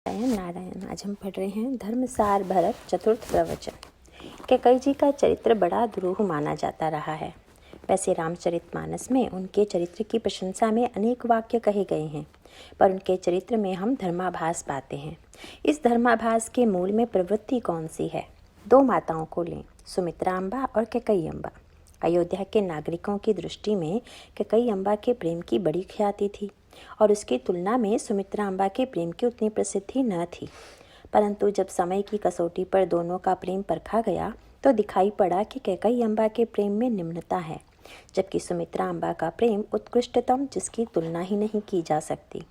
नारायण नारायण। आज हम पढ़ रहे हैं धर्मसार भरत चतुर्थ प्रवचन। कैकेयी जी का चरित्र बड़ा दुरूह माना जाता रहा है। वैसे रामचरितमानस में उनके चरित्र की प्रशंसा में अनेक वाक्य कहे गए हैं, पर उनके चरित्र में हम धर्माभास पाते हैं। इस धर्माभास के मूल में प्रवृत्ति कौन सी है? दो माताओं को लें, सुमित्रा अम्बा और कैकेयी अम्बा। अयोध्या के नागरिकों की दृष्टि में कैकेयी अम्बा के प्रेम की बड़ी ख्याति थी और उसकी तुलना में सुमित्रा अम्बा के प्रेम की उतनी प्रसिद्धि न थी। परंतु जब समय की कसौटी पर दोनों का प्रेम परखा गया तो दिखाई पड़ा कि कैकेयी अम्बा के प्रेम में निम्नता है, जबकि सुमित्रा अम्बा का प्रेम उत्कृष्टतम, जिसकी तुलना ही नहीं की जा सकती।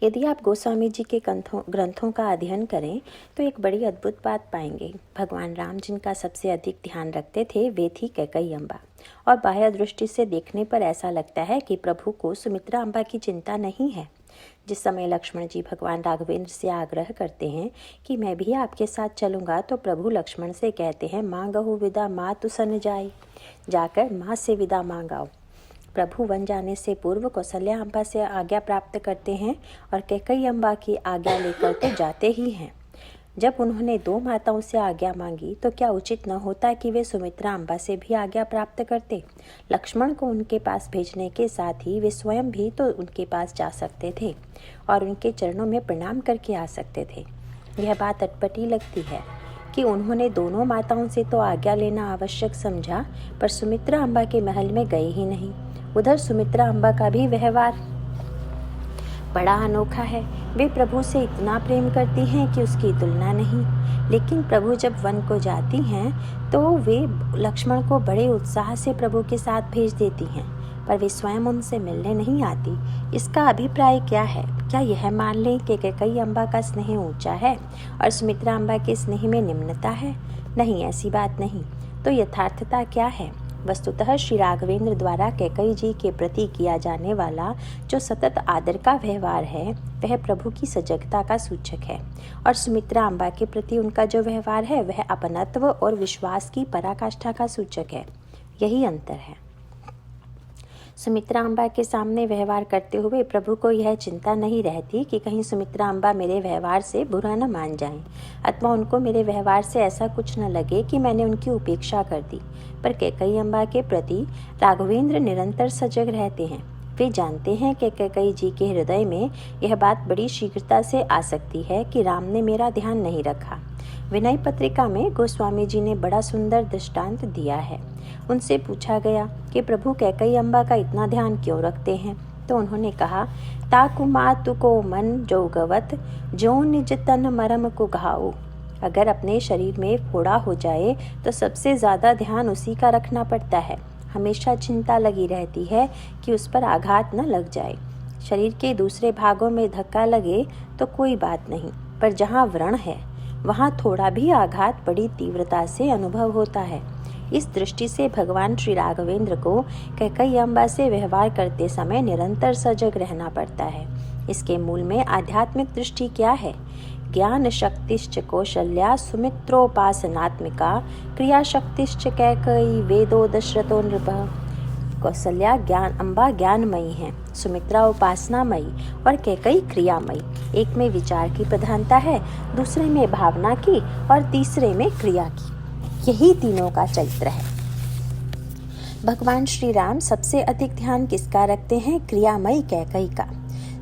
यदि आप गोस्वामी जी के ग्रंथों का अध्ययन करें तो एक बड़ी अद्भुत बात पाएंगे। भगवान राम जिनका सबसे अधिक ध्यान रखते थे वे थी कैकेयी अम्बा, और बाह्य दृष्टि से देखने पर ऐसा लगता है कि प्रभु को सुमित्रा अम्बा की चिंता नहीं है। जिस समय लक्ष्मण जी भगवान राघवेंद्र से आग्रह करते हैं कि मैं भी आपके साथ चलूँगा, तो प्रभु लक्ष्मण से कहते हैं, मांगहु विदा माँ तु सन जाई, जाकर माँ से विदा मांगाओ। प्रभु वन जाने से पूर्व कौशल्या अम्बा से आज्ञा प्राप्त करते हैं और कैकेयी अम्बा की आज्ञा लेकर तो जाते ही हैं। जब उन्होंने दो माताओं से आज्ञा मांगी तो क्या उचित न होता कि वे सुमित्रा अम्बा से भी आज्ञा प्राप्त करते? लक्ष्मण को उनके पास भेजने के साथ ही वे स्वयं भी तो उनके पास जा सकते थे और उनके चरणों में प्रणाम करके आ सकते थे। यह बात अटपटी लगती है कि उन्होंने दोनों माताओं से तो आज्ञा लेना आवश्यक समझा, पर सुमित्रा अम्बा के महल में गए ही नहीं। उधर सुमित्रा अम्बा का भी व्यवहार बड़ा अनोखा है। वे प्रभु से इतना प्रेम करती हैं कि उसकी तुलना नहीं, लेकिन प्रभु जब वन को जाती हैं तो वे लक्ष्मण को बड़े उत्साह से प्रभु के साथ भेज देती हैं, पर वे स्वयं उनसे मिलने नहीं आती। इसका अभिप्राय क्या है? क्या यह मान लें कि कैकेयी अम्बा का स्नेह ऊंचा है और सुमित्रा अम्बा के स्नेह में निम्नता है? नहीं, ऐसी बात नहीं। तो यथार्थता क्या है? वस्तुतः श्री राघवेंद्र द्वारा कैकेयी जी के प्रति किया जाने वाला जो सतत आदर का व्यवहार है वह प्रभु की सजगता का सूचक है, और सुमित्रा अम्बा के प्रति उनका जो व्यवहार है वह अपनत्व और विश्वास की पराकाष्ठा का सूचक है। यही अंतर है। सुमित्रा अम्बा के सामने व्यवहार करते हुए प्रभु को यह चिंता नहीं रहती कि कहीं सुमित्रा अम्बा मेरे व्यवहार से बुरा न मान जाएं, अथवा उनको मेरे व्यवहार से ऐसा कुछ न लगे कि मैंने उनकी उपेक्षा कर दी। पर कैकेयी अम्बा के प्रति राघवेंद्र निरंतर सजग रहते हैं। वे जानते हैं कि कैकेयी जी के हृदय में यह बात बड़ी शीघ्रता से आ सकती है कि राम ने मेरा ध्यान नहीं रखा। विनय पत्रिका में गोस्वामी जी ने बड़ा सुंदर दृष्टांत दिया है। उनसे पूछा गया कि प्रभु कैकेयी अम्बा का इतना ध्यान क्यों रखते हैं, तो उन्होंने कहा, ताकु मातु को मन जो गवत, जो निज तन मरम को घाऊ। अगर अपने शरीर में फोड़ा हो जाए तो सबसे ज़्यादा ध्यान उसी का रखना पड़ता है। हमेशा चिंता लगी रहती है कि उस पर आघात न लग जाए। शरीर के दूसरे भागों में धक्का लगे तो कोई बात नहीं, पर जहाँ व्रण है वहाँ थोड़ा भी आघात बड़ी तीव्रता से अनुभव होता है। इस दृष्टि से भगवान श्री राघवेंद्र को कैकेयी अम्बा से व्यवहार करते समय निरंतर सजग रहना पड़ता है। इसके मूल में आध्यात्मिक दृष्टि क्या है? ज्ञान शक्तिश्च कौशल्या सुमित्रोपासनात्मिका, क्रिया शक्तिश्च कैकेयी वेदो दशरथो नृपः। कौशल्या अम्बा ज्ञानमयी है, सुमित्रा उपासनामयी और कैकेयी क्रियामयी। एक में विचार की प्रधानता है, दूसरे में भावना की और तीसरे में क्रिया की। यही तीनों का चरित्र है। भगवान श्री राम सबसे अधिक ध्यान किसका रखते हैं? क्रियामयी कैकेयी का।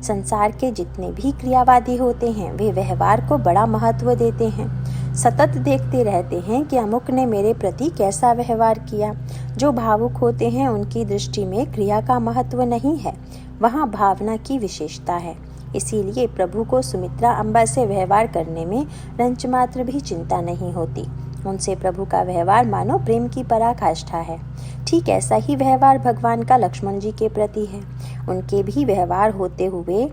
संसार के जितने भी क्रियावादी होते हैं वे व्यवहार को बड़ा महत्व देते हैं। सतत देखते रहते हैं कि अमुक ने मेरे प्रति कैसा व्यवहार किया। जो भावुक होते हैं उनकी दृष्टि में क्रिया का महत्व नहीं है, वहाँ भावना की विशेषता है। इसीलिए प्रभु को सुमित्रा अम्बा से व्यवहार करने में रंच मात्र भी चिंता नहीं होती। उनसे प्रभु का व्यवहार मानो प्रेम की पराकाष्ठा है। ठीक ऐसा ही व्यवहार भगवान का लक्ष्मण जी के प्रति है। उनके भी व्यवहार होते हुए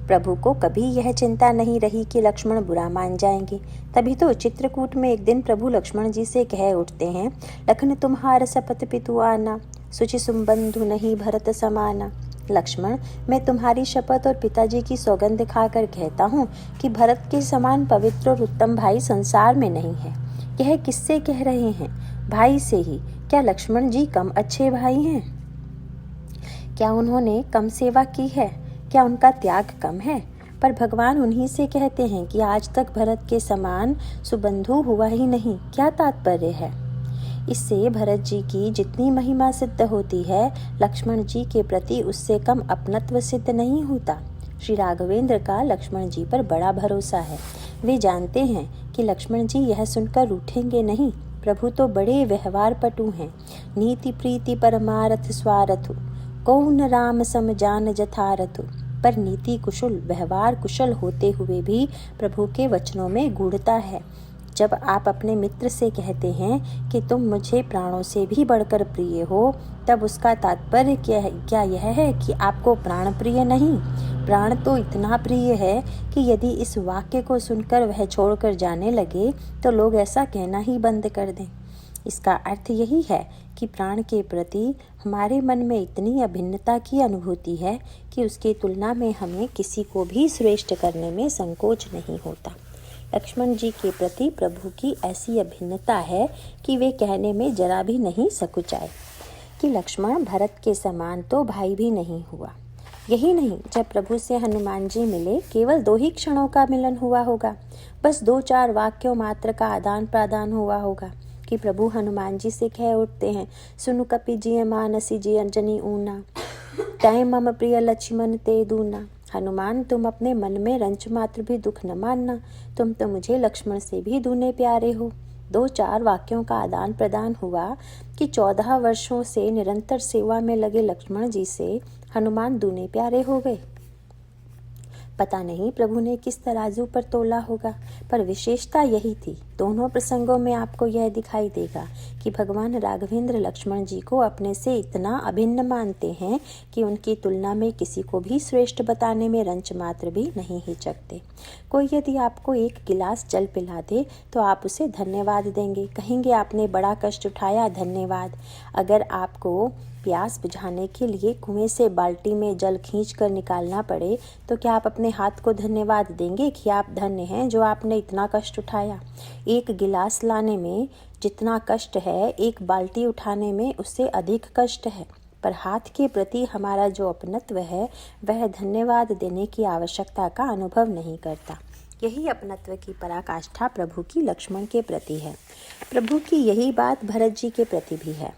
प्रभु को कभी यह चिंता नहीं रही कि लक्ष्मण बुरा मान जाएंगे। तभी तो चित्रकूट में एक दिन प्रभु लक्ष्मण जी से कह उठते हैं, लखन तुम्हार सपत पितु आना, सुचि सुबंधु नहीं भरत समाना। लक्ष्मण, मैं तुम्हारी शपथ और पिताजी की सौगंध खाकर कहता हूँ कि भरत के समान पवित्र और उत्तम भाई संसार में नहीं है। यह किससे कह रहे हैं? भाई से ही। क्या लक्ष्मण जी कम अच्छे भाई हैं? क्या उन्होंने कम सेवा की है? क्या उनका त्याग कम है? पर भगवान उन्हीं से कहते हैं कि आज तक भरत के समान सुबंधु हुआ ही नहीं। क्या तात्पर्य है? इससे भरत जी की जितनी महिमा सिद्ध होती है, लक्ष्मण जी के प्रति उससे कम अपनत्व सिद्ध नहीं होता। श्री राघवेंद्र का लक्ष्मण जी पर बड़ा भरोसा है। वे जानते हैं कि लक्ष्मण जी यह सुनकर रूठेंगे नहीं। प्रभु तो बड़े व्यवहार पटु हैं। नीति प्रीति परमारथ स्वारथु, कौन राम सम जान जथारथु। पर नीति कुशल, व्यवहार कुशल होते हुए भी प्रभु के वचनों में गूढ़ता है। जब आप अपने मित्र से कहते हैं कि तुम मुझे प्राणों से भी बढ़कर प्रिय हो, तब उसका तात्पर्य क्या यह है कि आपको प्राण प्रिय नहीं? प्राण तो इतना प्रिय है कि यदि इस वाक्य को सुनकर वह छोड़कर जाने लगे तो लोग ऐसा कहना ही बंद कर दें। इसका अर्थ यही है कि प्राण के प्रति हमारे मन में इतनी अभिन्नता की अनुभूति है कि उसकी तुलना में हमें किसी को भी श्रेष्ठ करने में संकोच नहीं होता। लक्ष्मण जी के प्रति प्रभु की ऐसी अभिन्नता है कि वे कहने में जरा भी नहीं सकुचाए कि लक्ष्मण भरत के समान तो भाई भी नहीं हुआ। यही नहीं, जब प्रभु से हनुमान जी मिले, केवल 2 ही क्षणों का मिलन हुआ होगा। बस 2-4 वाक्यों मात्र का आदान प्रदान हुआ होगा कि प्रभु हनुमान जी से कह उठते हैं, सुनु कपि जिय मानसी जिय अंजनी ऊना, तय मम प्रिय लक्ष्मण ते दूना। हनुमान, तुम अपने मन में रंच मात्र भी दुख न मानना, तुम तो मुझे लक्ष्मण से भी दूने प्यारे हो। 2-4 वाक्यों का आदान प्रदान हुआ कि 14 वर्षों से निरंतर सेवा में लगे लक्ष्मण जी से हनुमान दूने प्यारे हो गए। पता नहीं प्रभु ने किस तराजू पर तोला होगा, पर विशेषता यही थी। दोनों प्रसंगों में आपको यह दिखाई देगा कि भगवान राघवेंद्र लक्ष्मण जी को अपने से इतना अभिन्न मानते हैं कि उनकी तुलना में किसी को भी श्रेष्ठ बताने में रंच मात्र भी नहीं हिचकते। कोई यदि आपको 1 गिलास जल पिला दे तो आप उसे धन्यवाद देंगे, कहेंगे आपने बड़ा कष्ट उठाया, धन्यवाद। अगर आपको प्यास बुझाने के लिए कुएं से बाल्टी में जल खींच कर निकालना पड़े तो क्या आप अपने हाथ को धन्यवाद देंगे कि आप धन्य हैं जो आपने इतना कष्ट उठाया? 1 गिलास लाने में जितना कष्ट है, 1 बाल्टी उठाने में उससे अधिक कष्ट है। पर हाथ के प्रति हमारा जो अपनत्व है, वह धन्यवाद देने की आवश्यकता का अनुभव नहीं करता। यही अपनत्व की पराकाष्ठा प्रभु की लक्ष्मण के प्रति है। प्रभु की यही बात भरत जी के प्रति भी है।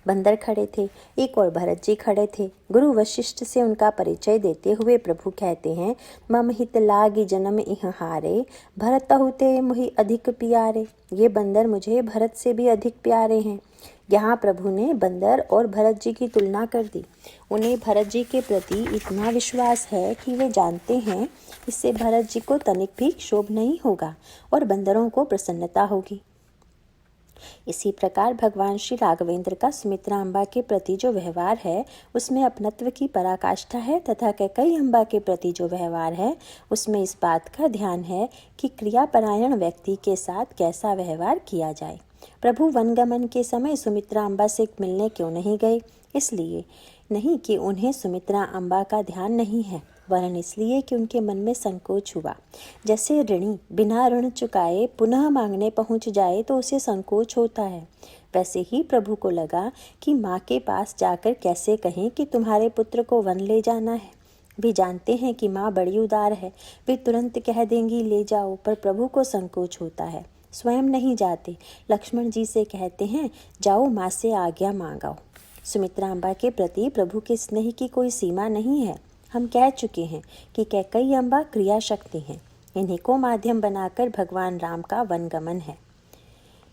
बंदर खड़े थे, एक और भरत जी खड़े थे। गुरु वशिष्ठ से उनका परिचय देते हुए प्रभु कहते हैं, मम हित लागी जन्म इह हारे, भरत हुते मुहि अधिक प्यारे। ये बंदर मुझे भरत से भी अधिक प्यारे हैं। यहाँ प्रभु ने बंदर और भरत जी की तुलना कर दी। उन्हें भरत जी के प्रति इतना विश्वास है कि वे जानते हैं इससे भरत जी को तनिक भी क्षोभ नहीं होगा और बंदरों को प्रसन्नता होगी। इसी प्रकार भगवान श्री राघवेंद्र का सुमित्रा अम्बा के प्रति जो व्यवहार है, उसमें अपनत्व की पराकाष्ठा है, तथा कैकेयी अम्बा के प्रति जो व्यवहार है, उसमें इस बात का ध्यान है कि क्रियापरायण व्यक्ति के साथ कैसा व्यवहार किया जाए। प्रभु वनगमन के समय सुमित्रा अम्बा से मिलने क्यों नहीं गए? इसलिए नहीं कि उन्हें सुमित्रा अम्बा का ध्यान नहीं है, वरन इसलिए कि उनके मन में संकोच हुआ। जैसे ऋणी बिना ऋण चुकाए पुनः मांगने पहुंच जाए तो उसे संकोच होता है, वैसे ही प्रभु को लगा कि माँ के पास जाकर कैसे कहें कि तुम्हारे पुत्र को वन ले जाना है। वे जानते हैं कि माँ बड़ी उदार है, वे तुरंत कह देंगी ले जाओ, पर प्रभु को संकोच होता है, स्वयं नहीं जाते। लक्ष्मण जी से कहते हैं, जाओ माँ से आज्ञा मांगाओ। सुमित्रा अम्बा के प्रति प्रभु के स्नेह की कोई सीमा नहीं है। हम कह चुके हैं कि कैकेयी अम्बा क्रिया शक्ति हैं। इन्हीं को माध्यम बनाकर भगवान राम का वनगमन है।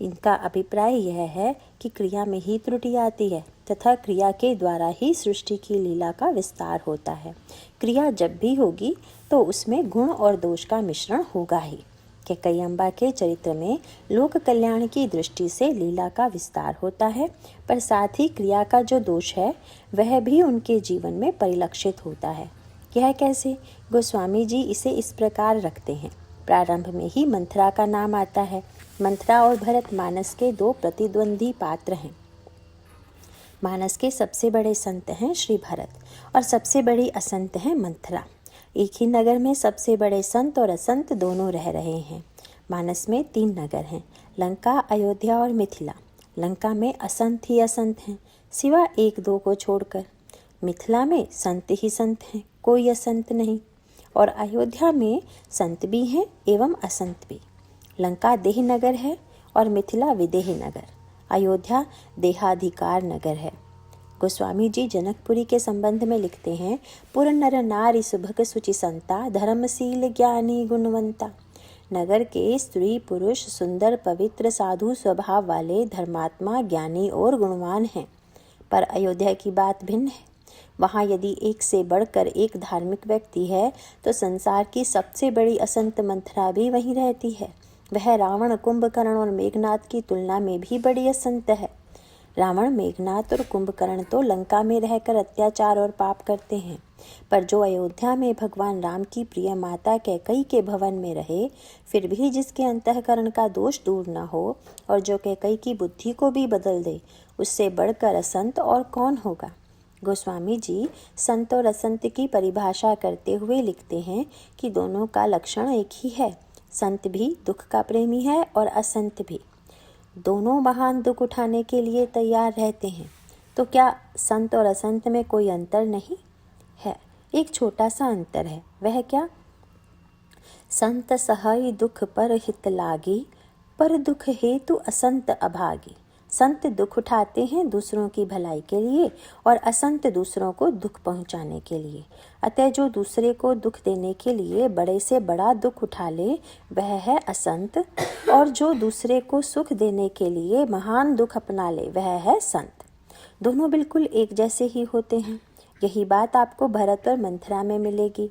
इनका अभिप्राय यह है कि क्रिया में ही त्रुटि आती है तथा क्रिया के द्वारा ही सृष्टि की लीला का विस्तार होता है। क्रिया जब भी होगी तो उसमें गुण और दोष का मिश्रण होगा ही। कैकेयी अम्बा के चरित्र में लोक कल्याण की दृष्टि से लीला का विस्तार होता है, पर साथ ही क्रिया का जो दोष है वह भी उनके जीवन में परिलक्षित होता है। यह कैसे? गोस्वामी जी इसे इस प्रकार रखते हैं। प्रारंभ में ही मंथरा का नाम आता है। मंथरा और भरत मानस के 2 प्रतिद्वंदी पात्र हैं। मानस के सबसे बड़े संत हैं श्री भरत और सबसे बड़ी असंत है मंथरा। एक ही नगर में सबसे बड़े संत और असंत दोनों रह रहे हैं। मानस में 3 नगर हैं, लंका, अयोध्या और मिथिला। लंका में असंत ही असंत हैं, सिवा 1-2 को छोड़कर। मिथिला में संत ही संत हैं, कोई असंत नहीं। और अयोध्या में संत भी हैं एवं असंत भी। लंका देह नगर है और मिथिला विदेह नगर। अयोध्या देहाधिकार नगर है। गोस्वामी जी जनकपुरी के संबंध में लिखते हैं, पुर नर नारी सुभग सुचि संता, धर्मशील ज्ञानी गुणवंता। नगर के स्त्री पुरुष सुंदर पवित्र साधु स्वभाव वाले धर्मात्मा ज्ञानी और गुणवान हैं। पर अयोध्या की बात भिन्न है। वहाँ यदि एक से बढ़कर एक धार्मिक व्यक्ति है तो संसार की सबसे बड़ी असंत मंथरा भी वहीं रहती है। वह रावण, कुंभकर्ण और मेघनाथ की तुलना में भी बड़ी असंत है। रावण, मेघनाथ और कुंभकर्ण तो लंका में रहकर अत्याचार और पाप करते हैं, पर जो अयोध्या में भगवान राम की प्रिय माता कैकई के भवन में रहे, फिर भी जिसके अंतःकरण का दोष दूर न हो और जो कैकई की बुद्धि को भी बदल दे, उससे बढ़कर असंत और कौन होगा। गोस्वामी जी संत और असंत की परिभाषा करते हुए लिखते हैं कि दोनों का लक्षण एक ही है। संत भी दुख का प्रेमी है और असंत भी। दोनों महान दुख उठाने के लिए तैयार रहते हैं। तो क्या संत और असंत में कोई अंतर नहीं है? एक छोटा सा अंतर है। वह क्या? संत सहई दुख पर हित लागी, पर दुख हेतु असंत अभागी। संत दुख उठाते हैं दूसरों की भलाई के लिए और असंत दूसरों को दुख पहुंचाने के लिए। अतः जो दूसरे को दुख देने के लिए बड़े से बड़ा दुख उठा ले वह है असंत, और जो दूसरे को सुख देने के लिए महान दुख अपना ले वह है संत। दोनों बिल्कुल एक जैसे ही होते हैं। यही बात आपको भरत और मंथरा में मिलेगी।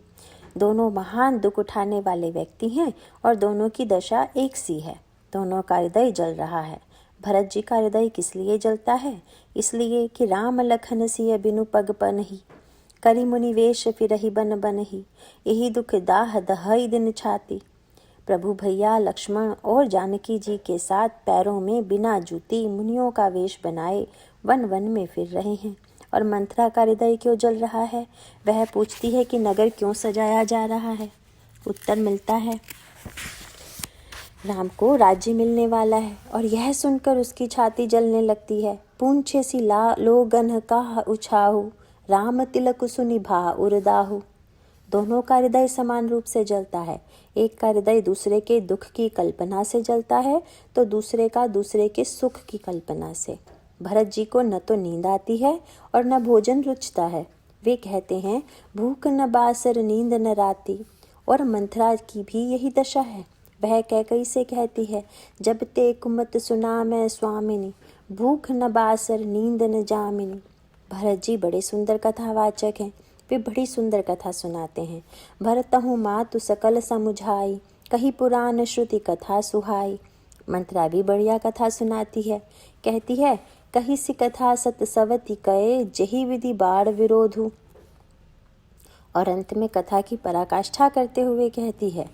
दोनों महान दुख उठाने वाले व्यक्ति हैं और दोनों की दशा एक सी है। दोनों का हृदय जल रहा है। भरत जी का हृदय किस लिए जलता है? इसलिए कि राम लखन सिय बिनु पग पनहि, करि मुनि वेश फिरहि बन बनहि, यही दुख दाह दहई दिन छाती। प्रभु भैया लक्ष्मण और जानकी जी के साथ पैरों में बिना जूती मुनियों का वेश बनाए वन वन में फिर रहे हैं। और मंथरा का हृदय क्यों जल रहा है? वह पूछती है कि नगर क्यों सजाया जा रहा है। उत्तर मिलता है, राम को राज्य मिलने वाला है और यह सुनकर उसकी छाती जलने लगती है। पूंछे सी लोगन का उछाहु, राम तिलक सुनि भा उरदाहु। दोनों का हृदय समान रूप से जलता है। एक का हृदय दूसरे के दुख की कल्पना से जलता है तो दूसरे का दूसरे के सुख की कल्पना से। भरत जी को न तो नींद आती है और न भोजन रुचता है। वे कहते हैं, भूख न बासर नींद न राती। और मंथरा की भी यही दशा है। वह कैकई से कहती है, जब ते कुमत सुना मैं स्वामिनी, भूख न बासर नींद न जामिनी। भरत जी बड़े सुंदर कथावाचक हैं। वे बड़ी सुंदर कथा सुनाते हैं। भरतहु मातु सकल समुझाई, कही पुराण श्रुति कथा सुहाई। मंथरा भी बढ़िया कथा सुनाती है। कहती है, कही सी कथा सत सवती कहे, जही विधि बाढ़ विरोधु। और अंत में कथा की पराकाष्ठा करते हुए कहती है,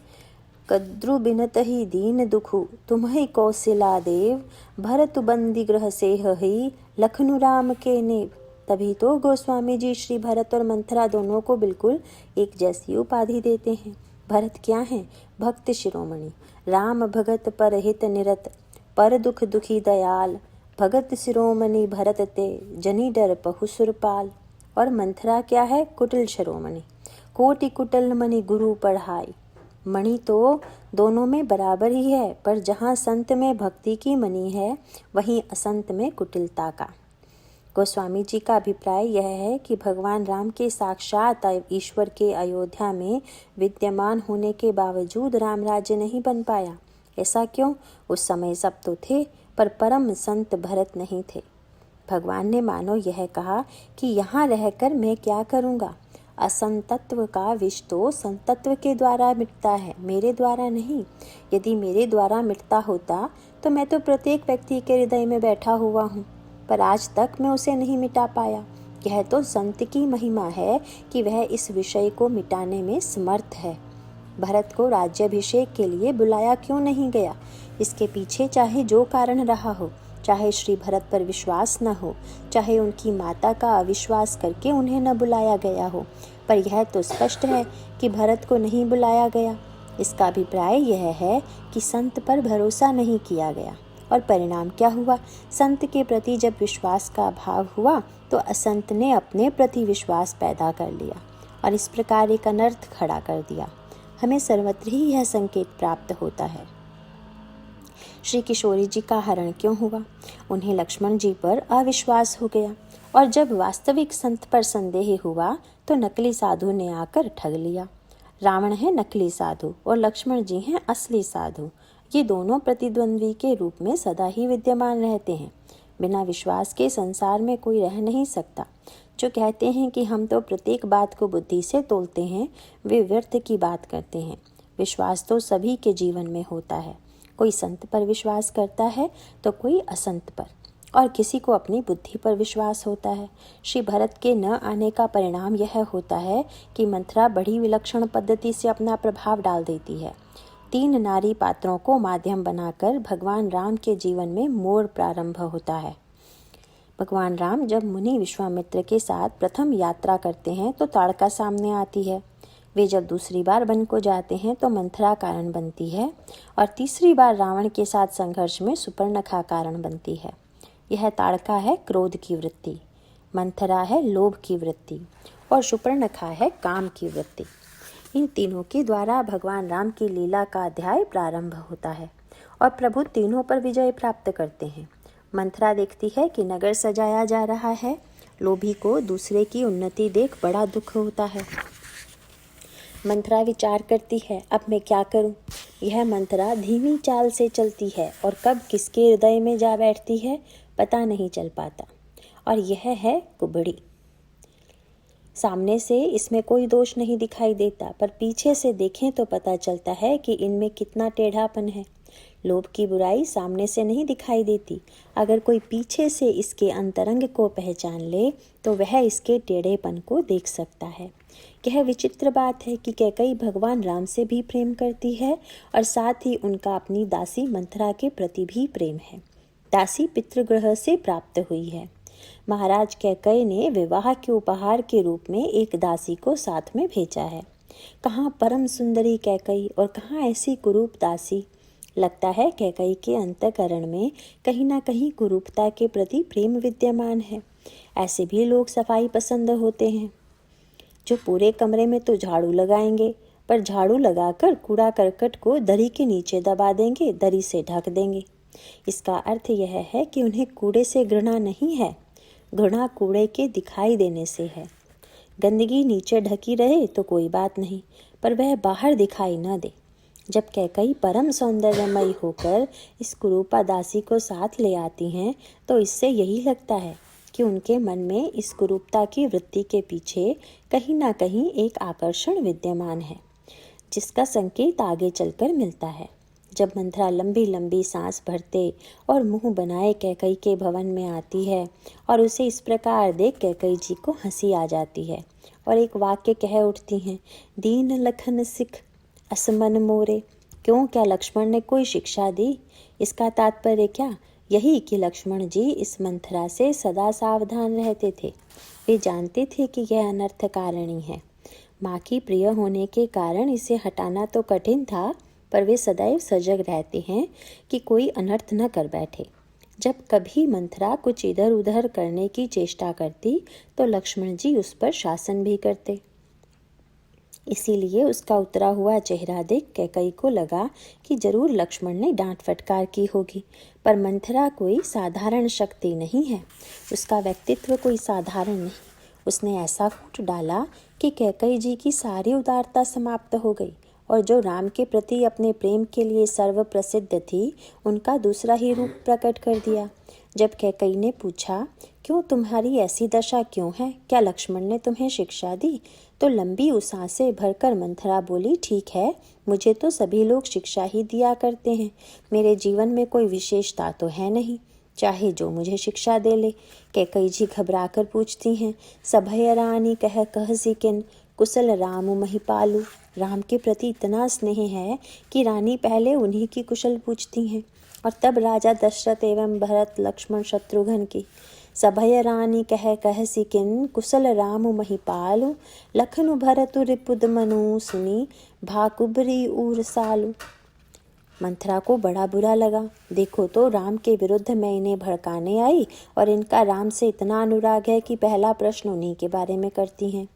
कद्रु बिनत ही दीन दुखु, तुम्हि कौशिला देव, भरत बंदी ग्रह से ही, लखनु राम के नेव। तभी तो गोस्वामी जी श्री भरत और मंथरा दोनों को बिल्कुल एक जैसी उपाधि देते हैं। भरत क्या हैं? भक्त शिरोमणि, राम भगत पर हित निरत, पर दुख दुखी दयाल, भगत शिरोमणि भरत ते, जनी डर पहु सुरपाल। और मंथरा क्या है? कुटिल शिरोमणि, कोटि कुटिल मणि गुरु पढ़ाई। मणि तो दोनों में बराबर ही है, पर जहाँ संत में भक्ति की मणि है वहीं असंत में कुटिलता का। गोस्वामी जी का अभिप्राय यह है कि भगवान राम के साक्षात ईश्वर के अयोध्या में विद्यमान होने के बावजूद राम राज्य नहीं बन पाया। ऐसा क्यों? उस समय सब तो थे, पर परम संत भरत नहीं थे। भगवान ने मानो यह कहा कि यहाँ रहकर मैं क्या करूँगा। असंतत्व का विष तो संतत्व के द्वारा मिटता है, मेरे द्वारा नहीं। यदि मेरे द्वारा मिटता होता तो मैं तो प्रत्येक व्यक्ति के हृदय में बैठा हुआ हूँ, पर आज तक मैं उसे नहीं मिटा पाया। यह तो संत की महिमा है कि वह इस विषय को मिटाने में समर्थ है। भरत को राज्याभिषेक के लिए बुलाया क्यों नहीं गया? इसके पीछे चाहे जो कारण रहा हो, चाहे श्री भरत पर विश्वास न हो, चाहे उनकी माता का अविश्वास करके उन्हें न बुलाया गया हो, पर यह तो स्पष्ट है कि भरत को नहीं बुलाया गया। इसका अभिप्राय यह है कि संत पर भरोसा नहीं किया गया। और परिणाम क्या हुआ? संत के प्रति जब विश्वास का अभाव हुआ तो असंत ने अपने प्रति विश्वास पैदा कर लिया। और इस प्रकार एक अनर्थ खड़ा कर दिया। हमें सर्वत्र ही यह संकेत प्राप्त होता है। श्री किशोरी जी का हरण क्यों हुआ? उन्हें लक्ष्मण जी पर अविश्वास हो गया और जब वास्तविक संत पर संदेह हुआ तो नकली साधु ने आकर ठग लिया। रावण है नकली साधु और लक्ष्मण जी हैं असली साधु। ये दोनों प्रतिद्वंद्वी के रूप में सदा ही विद्यमान रहते हैं। बिना विश्वास के संसार में कोई रह नहीं सकता। जो कहते हैं कि हम तो प्रत्येक बात को बुद्धि से तोलते हैं, वे व्यर्थ की बात करते हैं। विश्वास तो सभी के जीवन में होता है। कोई संत पर विश्वास करता है तो कोई असंत पर, और किसी को अपनी बुद्धि पर विश्वास होता है। श्री भरत के न आने का परिणाम यह होता है कि मंथरा बड़ी विलक्षण पद्धति से अपना प्रभाव डाल देती है। 3 नारी पात्रों को माध्यम बनाकर भगवान राम के जीवन में मोड़ प्रारंभ होता है। भगवान राम जब मुनि विश्वामित्र के साथ प्रथम यात्रा करते हैं तो ताड़का सामने आती है। वे जब दूसरी बार वन को जाते हैं तो मंथरा कारण बनती है और तीसरी बार रावण के साथ संघर्ष में सुपर्णखा कारण बनती है। यह ताड़का है क्रोध की वृत्ति, मंथरा है लोभ की वृत्ति और सुपर्णखा है काम की वृत्ति। इन तीनों के द्वारा भगवान राम की लीला का अध्याय प्रारंभ होता है और प्रभु तीनों पर विजय प्राप्त करते हैं। मंथरा देखती है कि नगर सजाया जा रहा है। लोभी को दूसरे की उन्नति देख बड़ा दुख होता है। मंथरा विचार करती है, अब मैं क्या करूं? यह मंथरा धीमी चाल से चलती है और कब किसके हृदय में जा बैठती है पता नहीं चल पाता। और यह है कुबड़ी। सामने से इसमें कोई दोष नहीं दिखाई देता, पर पीछे से देखें तो पता चलता है कि इनमें कितना टेढ़ापन है। लोभ की बुराई सामने से नहीं दिखाई देती। अगर कोई पीछे से इसके अंतरंग को पहचान ले तो वह इसके टेढ़ेपन को देख सकता है। यह विचित्र बात है कि कैकेयी भगवान राम से भी प्रेम करती है और साथ ही उनका अपनी दासी मंथरा के प्रति भी प्रेम है। दासी पितृगृह से प्राप्त हुई है। महाराज कैकेयी ने विवाह के उपहार के रूप में एक दासी को साथ में भेजा है। कहाँ परम सुंदरी कैकेयी और कहाँ ऐसी कुरूप दासी। लगता है कैकेयी के अंतःकरण में कहीं ना कहीं कुरूपता के प्रति प्रेम विद्यमान है। ऐसे भी लोग सफाई पसंद होते हैं जो पूरे कमरे में तो झाड़ू लगाएंगे, पर झाड़ू लगाकर कूड़ा करकट को दरी के नीचे दबा देंगे, दरी से ढक देंगे। इसका अर्थ यह है कि उन्हें कूड़े से घृणा नहीं है, घृणा कूड़े के दिखाई देने से है। गंदगी नीचे ढकी रहे तो कोई बात नहीं, पर वह बाहर दिखाई न दे। जब कैकेयी परम सौंदर्यमयी होकर इस कुरूपा दासी को साथ ले आती हैं तो इससे यही लगता है कि उनके मन में इस कुरूपता की वृत्ति के पीछे कहीं ना कहीं एक आकर्षण विद्यमान है, जिसका संकेत आगे चलकर मिलता है। जब मंथरा लंबी लंबी सांस भरते और मुंह बनाए कैकेयी के भवन में आती है और उसे इस प्रकार देख कैकेयी जी को हंसी आ जाती है और एक वाक्य कह उठती हैं, दीन लखन सिख असमन मोरे। क्यों, क्या लक्ष्मण ने कोई शिक्षा दी? इसका तात्पर्य क्या? यही कि लक्ष्मण जी इस मंथरा से सदा सावधान रहते थे। वे जानते थे कि यह अनर्थ कारिणी है। माँ की प्रिय होने के कारण इसे हटाना तो कठिन था, पर वे सदैव सजग रहते हैं कि कोई अनर्थ न कर बैठे। जब कभी मंथरा कुछ इधर उधर करने की चेष्टा करती तो लक्ष्मण जी उस पर शासन भी करते। इसीलिए उसका उतरा हुआ चेहरा देख कैकेयी को लगा कि जरूर लक्ष्मण ने डांट फटकार की होगी, पर मंथरा कोई साधारण शक्ति नहीं है। उसका व्यक्तित्व कोई साधारण नहीं। उसने ऐसा फूट डाला कि कैकेयी जी की सारी उदारता समाप्त हो गई और जो राम के प्रति अपने प्रेम के लिए सर्व प्रसिद्ध थी, उनका दूसरा ही रूप प्रकट कर दिया। जब कैकेयी ने पूछा, क्यों तुम्हारी ऐसी दशा क्यों है? क्या लक्ष्मण ने तुम्हें शिक्षा दी? तो लंबी सांसें भरकर मंथरा बोली, ठीक है, मुझे तो सभी लोग शिक्षा ही दिया करते हैं। मेरे जीवन में कोई विशेषता तो है नहीं, चाहे जो मुझे शिक्षा दे ले। कैकेयी जी घबराकर पूछती हैं, सभय रानी कह सिकिन कुशल राम महिपालू। राम के प्रति इतना स्नेह है कि रानी पहले उन्हीं की कुशल पूछती हैं और तब राजा दशरथ एवं भरत लक्ष्मण शत्रुघ्न की। सभय रानी कह सिकिन कुशल राम महिपालु। लखनु भरतु रिपुद मनु सुनी भाकुबरी ऊर सालू। मंथरा को बड़ा बुरा लगा। देखो तो राम के विरुद्ध मैं इन्हें भड़काने आई और इनका राम से इतना अनुराग है कि पहला प्रश्न उन्हीं के बारे में करती हैं।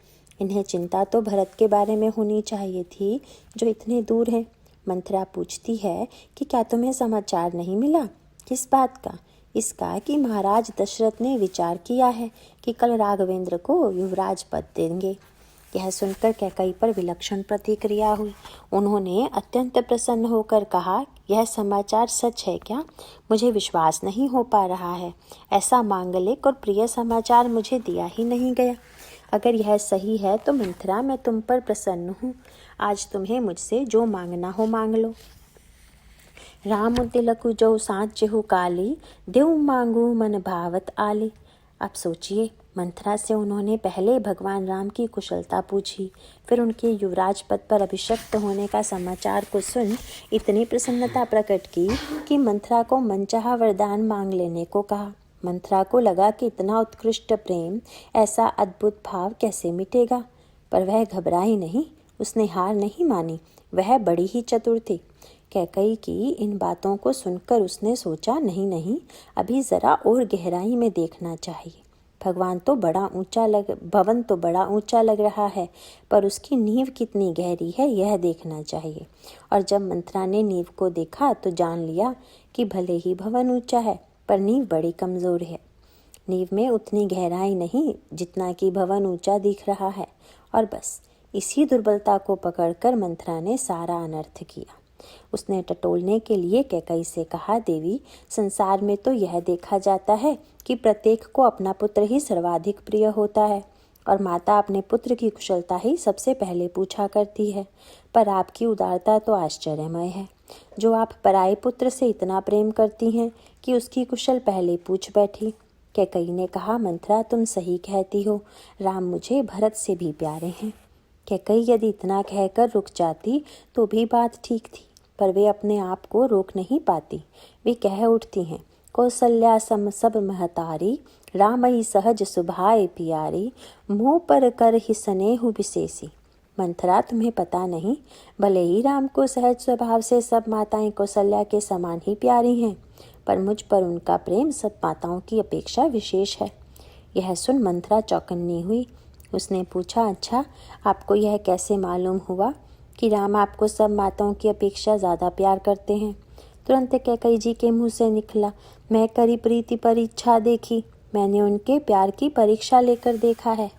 इन्हें चिंता तो भरत के बारे में होनी चाहिए थी जो इतने दूर हैं। मंथरा पूछती है कि क्या तुम्हें समाचार नहीं मिला? किस बात का? इसका कि महाराज दशरथ ने विचार किया है कि कल राघवेंद्र को युवराज पद देंगे। यह सुनकर कैकई पर विलक्षण प्रतिक्रिया हुई। उन्होंने अत्यंत प्रसन्न होकर कहा, यह समाचार सच है क्या? मुझे विश्वास नहीं हो पा रहा है। ऐसा मांगलिक और प्रिय समाचार मुझे दिया ही नहीं गया। अगर यह सही है तो मंथरा, मैं तुम पर प्रसन्न हूँ। आज तुम्हें मुझसे जो मांगना हो मांग लो। राम तिलकु जो साँचहु काली, देव मांगू मन भावत आली। अब सोचिए, मंथरा से उन्होंने पहले भगवान राम की कुशलता पूछी, फिर उनके युवराज पद पर अभिषिक्त होने का समाचार को सुन इतनी प्रसन्नता प्रकट की कि मंथरा को मनचाहा वरदान मांग लेने को कहा। मंथरा को लगा कि इतना उत्कृष्ट प्रेम, ऐसा अद्भुत भाव कैसे मिटेगा, पर वह घबराई नहीं, उसने हार नहीं मानी। वह बड़ी ही चतुर थी। कैकई की इन बातों को सुनकर उसने सोचा, नहीं, अभी ज़रा और गहराई में देखना चाहिए। भवन तो बड़ा ऊंचा लग रहा है, पर उसकी नींव कितनी गहरी है यह देखना चाहिए। और जब मंथरा ने नींव को देखा तो जान लिया कि भले ही भवन ऊंचा है, पर नींव बड़ी कमज़ोर है। नींव में उतनी गहराई नहीं जितना कि भवन ऊंचा दिख रहा है। और बस इसी दुर्बलता को पकड़कर मंथरा ने सारा अनर्थ किया। उसने टटोलने के लिए कैकई से कहा, देवी, संसार में तो यह देखा जाता है कि प्रत्येक को अपना पुत्र ही सर्वाधिक प्रिय होता है और माता अपने पुत्र की कुशलता ही सबसे पहले पूछा करती है। पर आपकी उदारता तो आश्चर्यमय है, जो आप पराये पुत्र से इतना प्रेम करती हैं कि उसकी कुशल पहले पूछ बैठी। कैकई ने कहा, मंथरा, तुम सही कहती हो। राम मुझे भरत से भी प्यारे हैं। कैकई यदि इतना कहकर रुक जाती तो भी बात ठीक थी, पर वे अपने आप को रोक नहीं पाती। वे कह उठती हैं, कौसल्या सम सब महतारी, रामई सहज सुभाए प्यारी, मुँह पर कर ही स्नेहु विशेषी। मंथरा, तुम्हें पता नहीं, भले ही राम को सहज स्वभाव से सब माताएं कौशल्या के समान ही प्यारी हैं, पर मुझ पर उनका प्रेम सब माताओं की अपेक्षा विशेष है। यह सुन मंथरा चौकन्नी हुई। उसने पूछा, अच्छा, आपको यह कैसे मालूम हुआ कि राम आपको सब माताओं की अपेक्षा ज़्यादा प्यार करते हैं? तुरंत कैकई जी के मुंह से निकला, मैं करी प्रीति परीक्षा देखी, मैंने उनके प्यार की परीक्षा लेकर देखा है।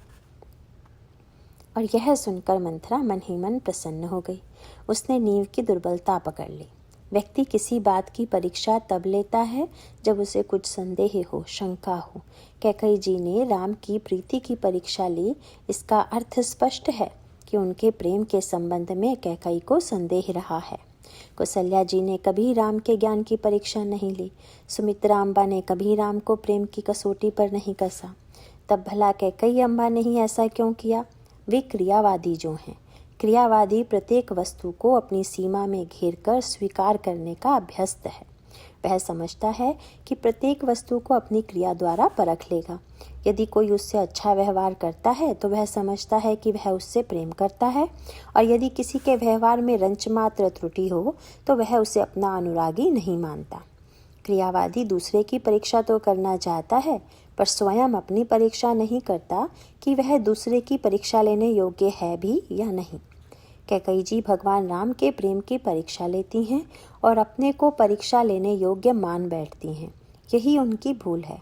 और यह सुनकर मंथरा मन ही मन प्रसन्न हो गई। उसने नींव की दुर्बलता पकड़ ली। व्यक्ति किसी बात की परीक्षा तब लेता है जब उसे कुछ संदेह हो, शंका हो। कैकई जी ने राम की प्रीति की परीक्षा ली। इसका अर्थ स्पष्ट है कि उनके प्रेम के संबंध में कैकई को संदेह रहा है। कौशल्या जी ने कभी राम के ज्ञान की परीक्षा नहीं ली। सुमित्रा अम्बा ने कभी राम को प्रेम की कसौटी पर नहीं कसा। तब भला कैकई अम्बा ने ही ऐसा क्यों किया? वे क्रियावादी जो हैं। क्रियावादी प्रत्येक वस्तु को अपनी सीमा में घेरकर स्वीकार करने का अभ्यस्त है। वह समझता है कि प्रत्येक वस्तु को अपनी क्रिया द्वारा परख लेगा। यदि कोई उससे अच्छा व्यवहार करता है तो वह समझता है कि वह उससे प्रेम करता है, और यदि किसी के व्यवहार में रंच मात्र त्रुटि हो तो वह उसे अपना अनुरागी नहीं मानता। क्रियावादी दूसरे की परीक्षा तो करना चाहता है, पर स्वयं अपनी परीक्षा नहीं करता कि वह दूसरे की परीक्षा लेने योग्य है भी या नहीं। कैकई जी भगवान राम के प्रेम की परीक्षा लेती हैं और अपने को परीक्षा लेने योग्य मान बैठती हैं। यही उनकी भूल है।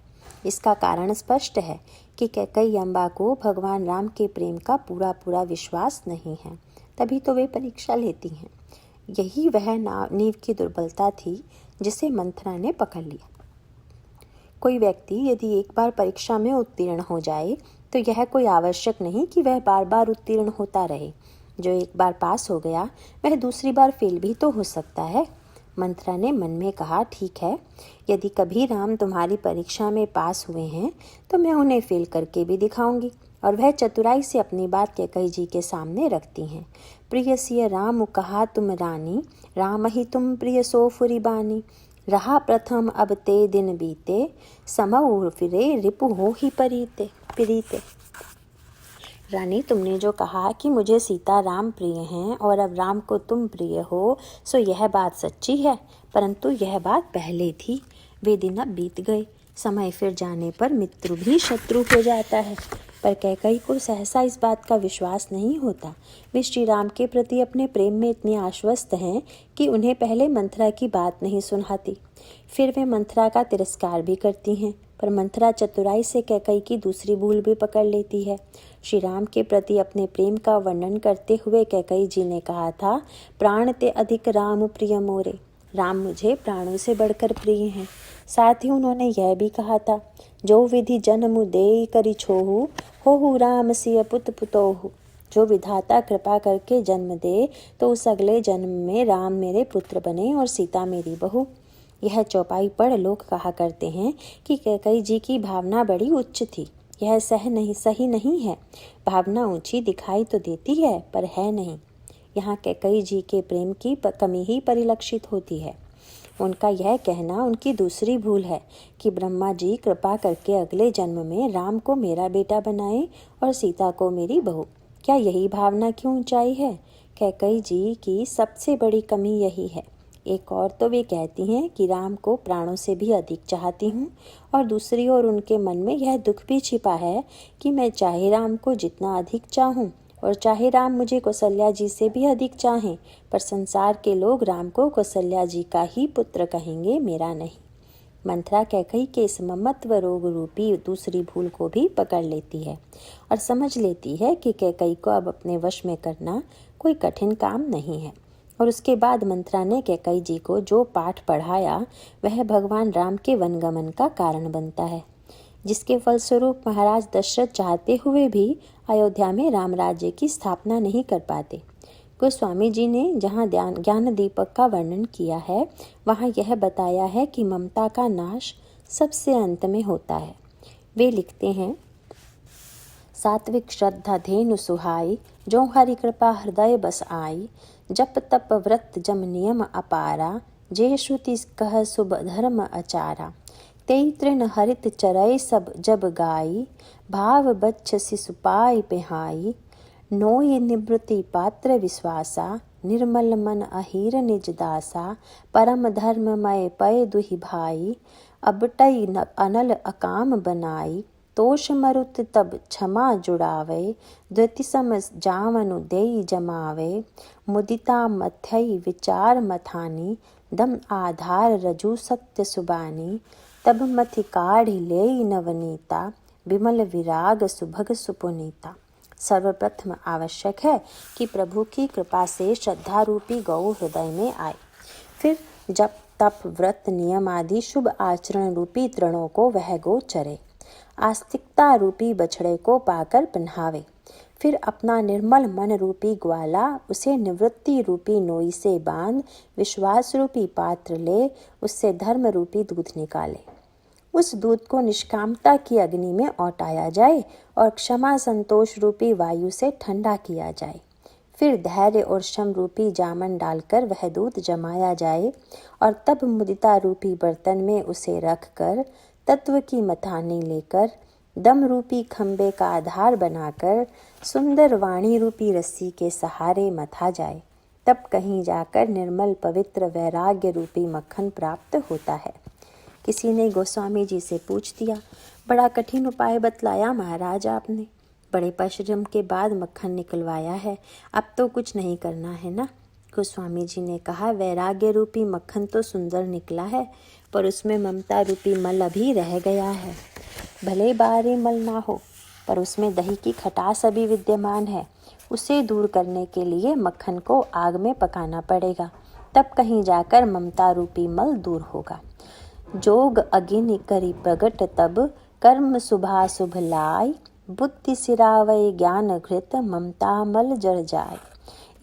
इसका कारण स्पष्ट है कि कैकई अम्बा को भगवान राम के प्रेम का पूरा विश्वास नहीं है, तभी तो वे परीक्षा लेती हैं। यही वह नींव की दुर्बलता थी जिसे मंथरा ने पकड़ लिया। कोई व्यक्ति यदि एक बार परीक्षा में उत्तीर्ण हो जाए तो यह कोई आवश्यक नहीं कि वह बार बार उत्तीर्ण होता रहे। जो एक बार पास हो गया वह दूसरी बार फेल भी तो हो सकता है। मंथरा ने मन में कहा, ठीक है, यदि कभी राम तुम्हारी परीक्षा में पास हुए हैं तो मैं उन्हें फेल करके भी दिखाऊंगी। और वह चतुराई से अपनी बात कैकई जी के सामने रखती हैं। प्रिय सिय राम कहा तुम रानी, राम ही तुम प्रिय सो फुरी बानी, रहा प्रथम अब ते दिन बीते, समऊ फिरे रिपु हो ही प्रीते। रानी, तुमने जो कहा कि मुझे सीता राम प्रिय हैं और अब राम को तुम प्रिय हो, सो यह बात सच्ची है, परंतु यह बात पहले थी। वे दिन अब बीत गए। समय फिर जाने पर मित्र भी शत्रु हो जाता है। पर कैकई को सहसा इस बात का विश्वास नहीं होता। वे श्री राम के प्रति अपने प्रेम में इतने आश्वस्त हैं कि उन्हें पहले मंथरा की बात नहीं सुनाती। फिर वे मंथरा का तिरस्कार भी करती हैं, पर मंथरा चतुराई से कैकई की दूसरी भूल भी पकड़ लेती है। श्री राम के प्रति अपने प्रेम का वर्णन करते हुए कैकई जी ने कहा था, प्राण ते अधिक राम प्रिय मोरे। राम मुझे प्राणों से बढ़कर प्रिय हैं। साथ ही उन्होंने यह भी कहा था, जो विधि जन्म देई करी छोहु, होहु राम सिय पुत पुतोहु। जो विधाता कृपा करके जन्म दे तो उस अगले जन्म में राम मेरे पुत्र बने और सीता मेरी बहू। यह चौपाई पढ़ लोग कहा करते हैं कि कैकई जी की भावना बड़ी उच्च थी। यह सही नहीं है। भावना ऊंची दिखाई तो देती है पर है नहीं। यहाँ कैकई जी के प्रेम की कमी ही परिलक्षित होती है। उनका यह कहना उनकी दूसरी भूल है कि ब्रह्मा जी कृपा करके अगले जन्म में राम को मेरा बेटा बनाए और सीता को मेरी बहू। क्या यही भावना की ऊंचाई है? कैकई जी की सबसे बड़ी कमी यही है। एक और तो वे कहती हैं कि राम को प्राणों से भी अधिक चाहती हूँ, और दूसरी ओर उनके मन में यह दुख भी छिपा है कि मैं चाहे राम को जितना अधिक चाहूँ और चाहे राम मुझे कौशल्या जी से भी अधिक चाहें, पर संसार के लोग राम को कौशल्या जी का ही पुत्र कहेंगे, मेरा नहीं। मंथरा कैकई के इस ममत्व रोग रूपी दूसरी भूल को भी पकड़ लेती है और समझ लेती है कि कैकई को अब अपने वश में करना कोई कठिन काम नहीं है। और उसके बाद मंथरा ने कैकई जी को जो पाठ पढ़ाया वह भगवान राम के वनगमन का कारण बनता है, जिसके फलस्वरूप महाराज दशरथ चाहते हुए भी अयोध्या में राम राज्य की स्थापना नहीं कर पाते। गोस्वामी जी ने जहाँ ज्ञान दीपक का वर्णन किया है वहाँ यह बताया है कि ममता का नाश सबसे अंत में होता है। वे लिखते हैं, सात्विक श्रद्धा धेनु सुहाई, जो हरि कृपा हृदय बस आई। जप तप व्रत जम नियम अपारा, जे श्रुति कह शुभ धर्म अचारा। तेई तृण हरित चरय सब जब गाई, भाव बच्छ शिशुपाय पेहाई। नोय निवृत्ति पात्र विश्वासा, निर्मल मन अहीर निज दासा। परम धर्ममय पय दुहि भाई, अबटई अनल अकाम बनाई। तोष मरुत तब क्षमा जुड़ावे, द्विति सम जावनु देई जमावे। मुदिता मथई विचार मथानी, दम आधार रजु सत्य सुबानी। तब मथि काढ़ी लेई नवनीता, विमल विराग सुभग सुपुनीता। सर्वप्रथम आवश्यक है कि प्रभु की कृपा से श्रद्धा रूपी गौ हृदय में आए। फिर जप तप व्रत नियम आदि शुभ आचरण रूपी तृणों को वह गो चरे। आस्तिकता रूपी बछड़े को पाकर पहनावे। फिर अपना निर्मल मन रूपी ग्वाला उसे निवृत्ति रूपी नोई से बांध विश्वास रूपी पात्र ले उससे धर्म रूपी दूध निकाले। उस दूध को निष्कामता की अग्नि में औटाया जाए और क्षमा संतोष रूपी वायु से ठंडा किया जाए। फिर धैर्य और शम रूपी जामन डालकर वह दूध जमाया जाए और तब मुदिता रूपी बर्तन में उसे रखकर तत्व की मथानी लेकर दम रूपी खंबे का आधार बनाकर सुंदर वाणी रूपी रस्सी के सहारे मथा जाए। तब कहीं जाकर निर्मल पवित्र वैराग्य रूपी मक्खन प्राप्त होता है। किसी ने गोस्वामी जी से पूछ दिया, बड़ा कठिन उपाय बतलाया महाराज आपने, बड़े परिश्रम के बाद मक्खन निकलवाया है, अब तो कुछ नहीं करना है ना। गोस्वामी जी ने कहा, वैराग्य रूपी मक्खन तो सुंदर निकला है, पर उसमें ममता रूपी मल अभी रह गया है। भले बाहरी मल ना हो, पर उसमें दही की खटास अभी विद्यमान है। उसे दूर करने के लिए मक्खन को आग में पकाना पड़ेगा, तब कहीं जाकर ममता रूपी मल दूर होगा। जोग अगिन करी प्रगट तब, कर्म शुभाशुभ लाई। बुद्धि सिरावय ज्ञान घृत, ममता मल जर जाए।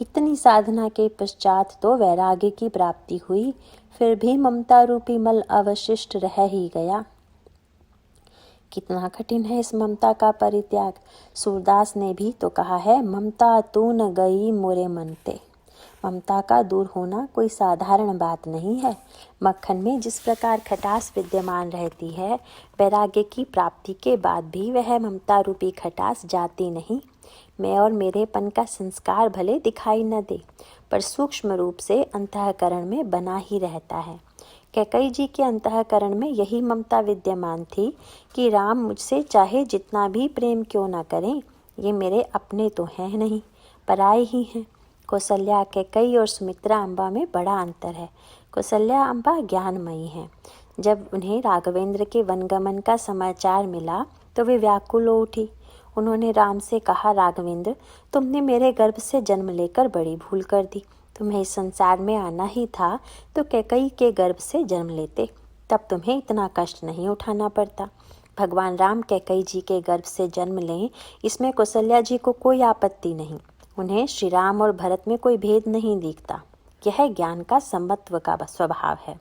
इतनी साधना के पश्चात तो वैराग्य की प्राप्ति हुई, फिर भी ममता रूपी मल अवशिष्ट रह ही गया। कितना कठिन है इस ममता का परित्याग। सूरदास ने भी तो कहा है, ममता तू न गई मोरे मनते। ममता का दूर होना कोई साधारण बात नहीं है। मक्खन में जिस प्रकार खटास विद्यमान रहती है, वैराग्य की प्राप्ति के बाद भी वह ममता रूपी खटास जाती नहीं। मैं और मेरेपन का संस्कार भले दिखाई न दे, पर सूक्ष्म रूप से अंतःकरण में बना ही रहता है। कैकई जी के अंतःकरण में यही ममता विद्यमान थी कि राम मुझसे चाहे जितना भी प्रेम क्यों न करें, ये मेरे अपने तो हैं नहीं, पराए ही हैं। कौशल्या, कैकई और सुमित्रा अम्बा में बड़ा अंतर है। कौशल्या अम्बा ज्ञानमयी हैं। जब उन्हें राघवेंद्र के वनगमन का समाचार मिला तो वे व्याकुल हो उठी। उन्होंने राम से कहा, राघवेंद्र, तुमने मेरे गर्भ से जन्म लेकर बड़ी भूल कर दी। तुम्हें इस संसार में आना ही था तो कैकई के गर्भ से जन्म लेते, तब तुम्हें इतना कष्ट नहीं उठाना पड़ता। भगवान राम कैकई जी के गर्भ से जन्म लें, इसमें कौशल्या जी को कोई आपत्ति नहीं। उन्हें श्री राम और भरत में कोई भेद नहीं दिखता। यह ज्ञान का समत्व का स्वभाव है।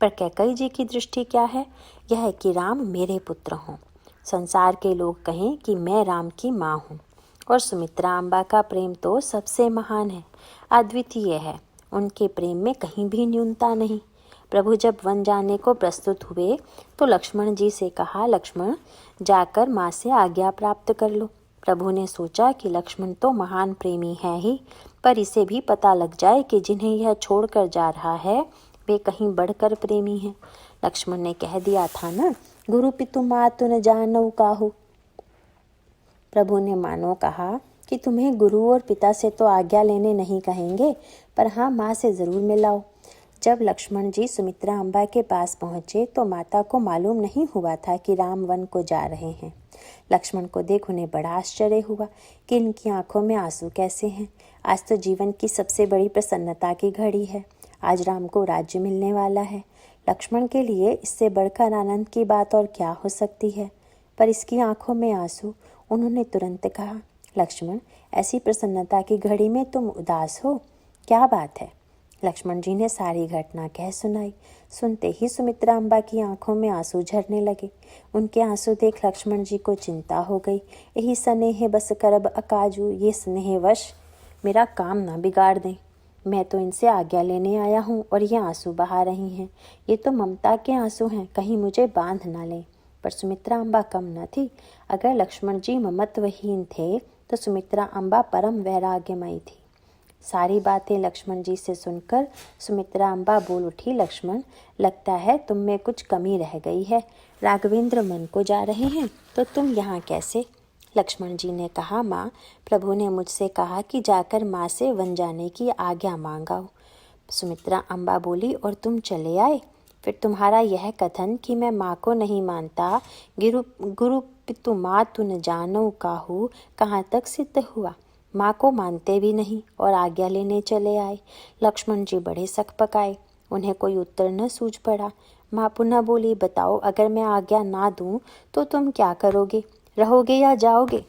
पर कैकई जी की दृष्टि क्या है? यह है कि राम मेरे पुत्र हों। संसार के लोग कहें कि मैं राम की माँ हूँ। और सुमित्रा अम्बा का प्रेम तो सबसे महान है, अद्वितीय है। उनके प्रेम में कहीं भी न्यूनता नहीं। प्रभु जब वन जाने को प्रस्तुत हुए तो लक्ष्मण जी से कहा, लक्ष्मण, जाकर माँ से आज्ञा प्राप्त कर लो। प्रभु ने सोचा कि लक्ष्मण तो महान प्रेमी है ही, पर इसे भी पता लग जाए कि जिन्हें यह छोड़कर जा रहा है वे कहीं बढ़कर प्रेमी हैं। लक्ष्मण ने कह दिया था ना, गुरु पितु मातु न जानऊ काहू। प्रभु ने मानो कहा कि तुम्हें गुरु और पिता से तो आज्ञा लेने नहीं कहेंगे, पर हाँ, माँ से ज़रूर मिलाओ। जब लक्ष्मण जी सुमित्रा अम्बा के पास पहुँचे तो माता को मालूम नहीं हुआ था कि राम वन को जा रहे हैं। लक्ष्मण को देख उन्हें बड़ा आश्चर्य हुआ कि इनकी आंखों में आंसू कैसे हैं। आज तो जीवन की सबसे बड़ी प्रसन्नता की घड़ी है। आज राम को राज्य मिलने वाला है। लक्ष्मण के लिए इससे बढ़कर आनंद की बात और क्या हो सकती है। पर इसकी आंखों में आंसू। उन्होंने तुरंत कहा, लक्ष्मण, ऐसी प्रसन्नता की घड़ी में तुम उदास हो, क्या बात है? लक्ष्मण जी ने सारी घटना कह सुनाई। सुनते ही सुमित्रा अम्बा की आंखों में आंसू झरने लगे। उनके आंसू देख लक्ष्मण जी को चिंता हो गई। यही स्नेह बस करब अकाजू, ये स्नेहवश मेरा काम ना बिगाड़ दें। मैं तो इनसे आज्ञा लेने आया हूँ और ये आंसू बहा रही हैं। ये तो ममता के आंसू हैं, कहीं मुझे बांध ना लें। पर सुमित्रा अम्बा कम न थी। अगर लक्ष्मण जी ममत्वहीन थे तो सुमित्रा अम्बा परम वैराग्यमयी थी। सारी बातें लक्ष्मण जी से सुनकर सुमित्रा अम्बा बोल उठी, लक्ष्मण, लगता है तुम में कुछ कमी रह गई है। राघवेंद्र मन को जा रहे हैं तो तुम यहाँ कैसे? लक्ष्मण जी ने कहा, माँ, प्रभु ने मुझसे कहा कि जाकर माँ से वन जाने की आज्ञा मांगाओ। सुमित्रा अम्बा बोली, और तुम चले आए? फिर तुम्हारा यह कथन कि मैं माँ को नहीं मानता, गुरु पितु मातु न जानऊ काहू, कहाँ तक सिद्ध हुआ? माँ को मानते भी नहीं और आज्ञा लेने चले आए। लक्ष्मण जी बड़े सकपकाए। उन्हें कोई उत्तर न सूझ पड़ा। माँ पुनः बोली, बताओ, अगर मैं आज्ञा ना दूं तो तुम क्या करोगे? रहोगे या जाओगे?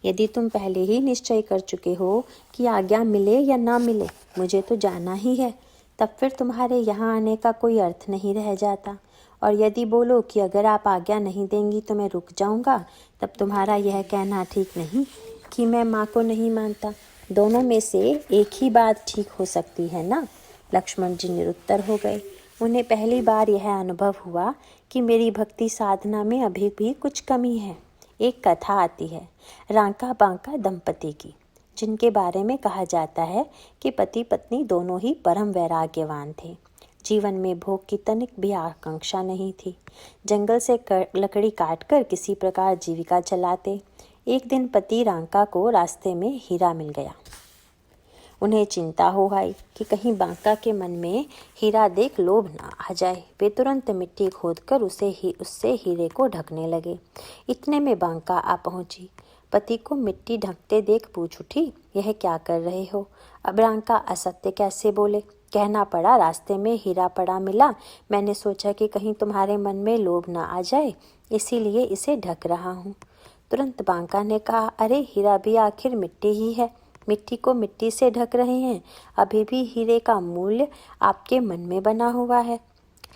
यदि तुम पहले ही निश्चय कर चुके हो कि आज्ञा मिले या ना मिले मुझे तो जाना ही है, तब फिर तुम्हारे यहाँ आने का कोई अर्थ नहीं रह जाता। और यदि बोलो कि अगर आप आज्ञा नहीं देंगी तो मैं रुक जाऊँगा, तब तुम्हारा यह कहना ठीक नहीं कि मैं माँ को नहीं मानता। दोनों में से एक ही बात ठीक हो सकती है ना? लक्ष्मण जी निरुत्तर हो गए। उन्हें पहली बार यह अनुभव हुआ कि मेरी भक्ति साधना में अभी भी कुछ कमी है। एक कथा आती है रांका बांका दंपति की, जिनके बारे में कहा जाता है कि पति पत्नी दोनों ही परम वैराग्यवान थे। जीवन में भोग की तनिक भी आकांक्षा नहीं थी। जंगल से लकड़ी काटकर किसी प्रकार जीविका चलाते। एक दिन पति रांका को रास्ते में हीरा मिल गया। उन्हें चिंता हो आई कि कहीं बांका के मन में हीरा देख लोभ ना आ जाए। वे तुरंत मिट्टी खोदकर उससे हीरे को ढकने लगे। इतने में बांका आ पहुंची। पति को मिट्टी ढकते देख पूछ उठी, यह क्या कर रहे हो? अब रांका असत्य कैसे बोले? कहना पड़ा, रास्ते में हीरा पड़ा मिला, मैंने सोचा कि कहीं तुम्हारे मन में लोभ ना आ जाए, इसीलिए इसे ढक रहा हूँ। तुरंत बांका ने कहा, अरे हीरा भी आखिर मिट्टी ही है, मिट्टी को मिट्टी से ढक रहे हैं, अभी भी हीरे का मूल्य आपके मन में बना हुआ है।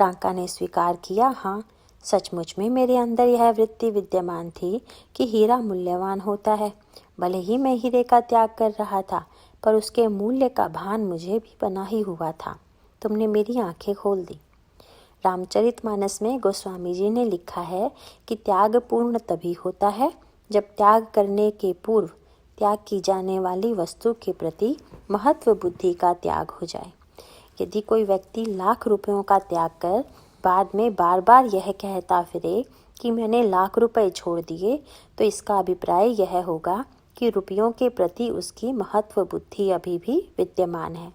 रांका ने स्वीकार किया, हाँ, सचमुच में मेरे अंदर यह वृत्ति विद्यमान थी कि हीरा मूल्यवान होता है। भले ही मैं हीरे का त्याग कर रहा था, पर उसके मूल्य का भान मुझे भी बना ही हुआ था। तुमने मेरी आंखें खोल दी। रामचरितमानस में गोस्वामी जी ने लिखा है कि त्याग पूर्ण तभी होता है जब त्याग करने के पूर्व त्याग की जाने वाली वस्तु के प्रति महत्व बुद्धि का त्याग हो जाए। यदि कोई व्यक्ति लाख रुपयों का त्याग कर बाद में बार बार यह कहता फिरे कि मैंने लाख रुपए छोड़ दिए, तो इसका अभिप्राय यह होगा कि रुपयों के प्रति उसकी महत्व बुद्धि अभी भी विद्यमान है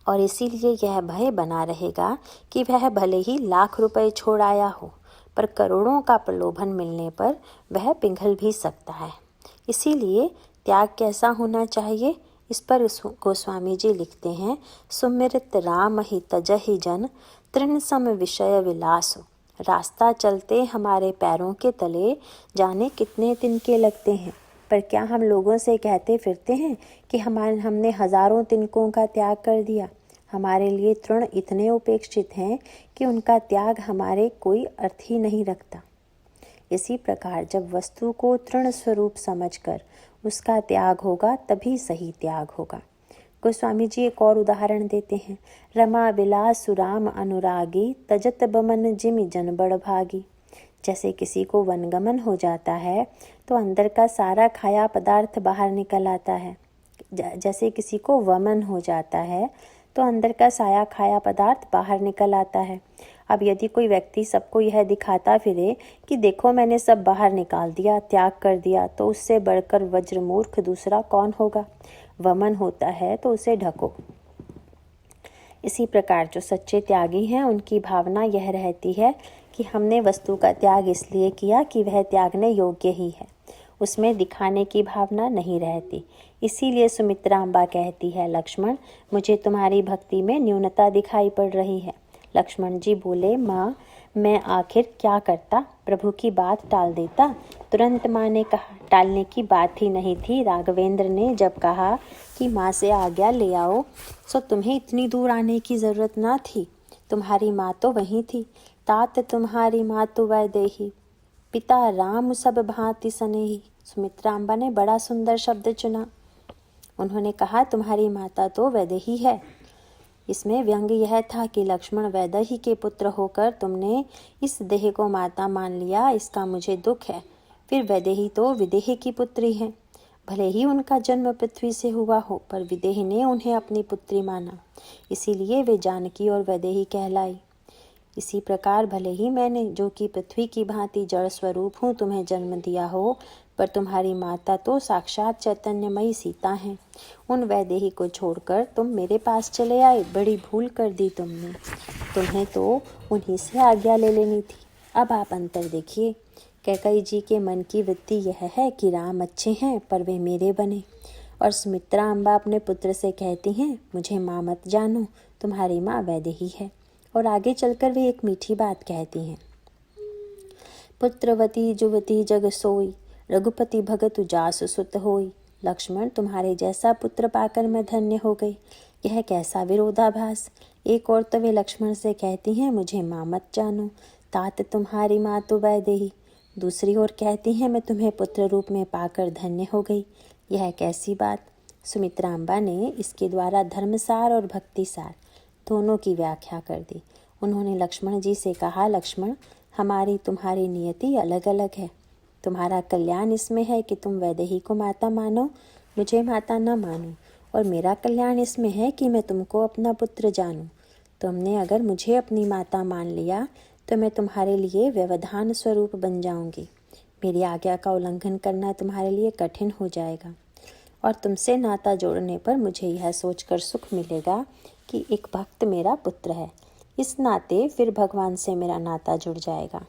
और इसीलिए यह भय बना रहेगा कि वह भले ही लाख रुपए छोड़ आया हो, पर करोड़ों का प्रलोभन मिलने पर वह पिघल भी सकता है। इसीलिए त्याग कैसा होना चाहिए, इस पर गोस्वामी जी लिखते हैं, सुमिरित राम ही तजहि जन तृण सम विषय विलास। रास्ता चलते हमारे पैरों के तले जाने कितने तिनके लगते हैं, पर क्या हम लोगों से कहते फिरते हैं कि हमने हजारों तिनकों का त्याग कर दिया। हमारे लिए तृण इतने उपेक्षित हैं कि उनका त्याग हमारे कोई अर्थ ही नहीं रखता। इसी प्रकार जब वस्तु को तृण स्वरूप समझकर उसका त्याग होगा तभी सही त्याग होगा। गोस्वामी जी एक और उदाहरण देते हैं, रमा विलास सुराम अनुरागी तजत बमन जिमि जन बड़ भागी। जैसे किसी को वनगमन हो जाता है तो अंदर का सारा खाया पदार्थ बाहर निकल आता है। जैसे किसी को वमन हो जाता है तो अंदर का साया खाया पदार्थ बाहर निकल आता है। अब यदि कोई व्यक्ति सबको यह दिखाता फिरे कि देखो मैंने सब बाहर निकाल दिया, त्याग कर दिया, तो उससे बढ़कर वज्र मूर्ख दूसरा कौन होगा। वमन होता है तो उसे ढको। इसी प्रकार जो सच्चे त्यागी हैं उनकी भावना यह रहती है कि हमने वस्तु का त्याग इसलिए किया कि वह त्यागने योग्य ही है, उसमें दिखाने की भावना नहीं रहती। इसीलिए सुमित्रा अम्बा कहती है, लक्ष्मण मुझे तुम्हारी भक्ति में न्यूनता दिखाई पड़ रही है। लक्ष्मण जी बोले, माँ मैं आखिर क्या करता, प्रभु की बात टाल देता। तुरंत माँ ने कहा, टालने की बात ही नहीं थी। राघवेंद्र ने जब कहा कि माँ से आज्ञा ले आओ, सो तुम्हें इतनी दूर आने की ज़रूरत ना थी। तुम्हारी माँ तो वहीं थी। तात तुम्हारी माँ तो वैदेही, पिता राम सब भांति सनेही। सुमित्रा अम्बा ने बड़ा सुंदर शब्द चुना। उन्होंने कहा तुम्हारी माता तो वैदेही है। इसमें व्यंग यह था कि लक्ष्मण वैदेही के पुत्र होकर तुमने इस देह को माता मान लिया, इसका मुझे दुख है। फिर वैदेही तो विदेह की पुत्री है। भले ही उनका जन्म पृथ्वी से हुआ हो, पर विदेह ने उन्हें अपनी पुत्री माना, इसीलिए वे जानकी और वैदेही कहलाई। इसी प्रकार भले ही मैंने, जो कि पृथ्वी की भांति जड़ स्वरूप हूँ, तुम्हें जन्म दिया हो, पर तुम्हारी माता तो साक्षात चैतन्यमयी सीता हैं। उन वैदेही को छोड़कर तुम मेरे पास चले आए, बड़ी भूल कर दी तुमने। तुम्हें तो उन्हीं से आज्ञा ले लेनी थी। अब आप अंतर देखिए। कैकेयी जी के मन की वृत्ति यह है कि राम अच्छे हैं पर वे मेरे बने, और सुमित्रा अम्बा अपने पुत्र से कहती हैं, मुझे माँ मत जानो, तुम्हारी माँ वैदेही है। और आगे चलकर वे एक मीठी बात कहती हैं, पुत्रवती जुवती जग सोई, रघुपति भगत जासु सुत होई। लक्ष्मण तुम्हारे जैसा पुत्र पाकर मैं धन्य हो गई। यह कैसा विरोधाभास। एक और तो वे लक्ष्मण से कहती हैं, मुझे माँ मत जानो, तात तुम्हारी माँ तो वैदेही। दूसरी ओर कहती हैं, मैं तुम्हें पुत्र रूप में पाकर धन्य हो गई। यह कैसी बात। सुमित्रा अम्बा ने इसके द्वारा धर्मसार और भक्तिसार दोनों की व्याख्या कर दी। उन्होंने लक्ष्मण जी से कहा, लक्ष्मण हमारी तुम्हारी नियति अलग अलग है। तुम्हारा कल्याण इसमें है कि तुम वैदेही को माता मानो, मुझे माता न मानो, और मेरा कल्याण इसमें है कि मैं तुमको अपना पुत्र जानूं। तुमने अगर मुझे अपनी माता मान लिया तो मैं तुम्हारे लिए व्यवधान स्वरूप बन जाऊंगी। मेरी आज्ञा का उल्लंघन करना तुम्हारे लिए कठिन हो जाएगा, और तुमसे नाता जोड़ने पर मुझे यह सोचकर सुख मिलेगा कि एक भक्त मेरा पुत्र है। इस नाते फिर भगवान से मेरा नाता जुड़ जाएगा।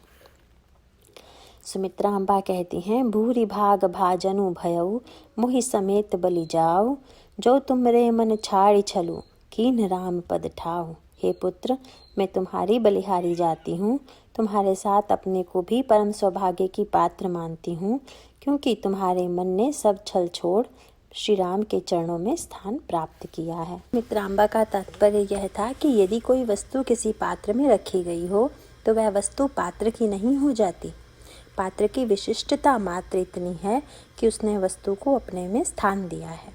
सुमित्रा अम्बा कहती हैं, भूरि भाग भाजनु भयऊ, मोहि समेत बलि जाऊ, जो तुमरे मन छाड़ी छलू, कीन राम पद ठाऊ। हे पुत्र, मैं तुम्हारी बलिहारी जाती हूँ। तुम्हारे साथ अपने को भी परम सौभाग्य की पात्र मानती हूँ, क्योंकि तुम्हारे मन ने सब छल छोड़ श्री राम के चरणों में स्थान प्राप्त किया है। मित्रांबा का तात्पर्य यह था कि यदि कोई वस्तु किसी पात्र में रखी गई हो तो वह वस्तु पात्र की नहीं हो जाती। पात्र की विशिष्टता मात्र इतनी है कि उसने वस्तु को अपने में स्थान दिया है।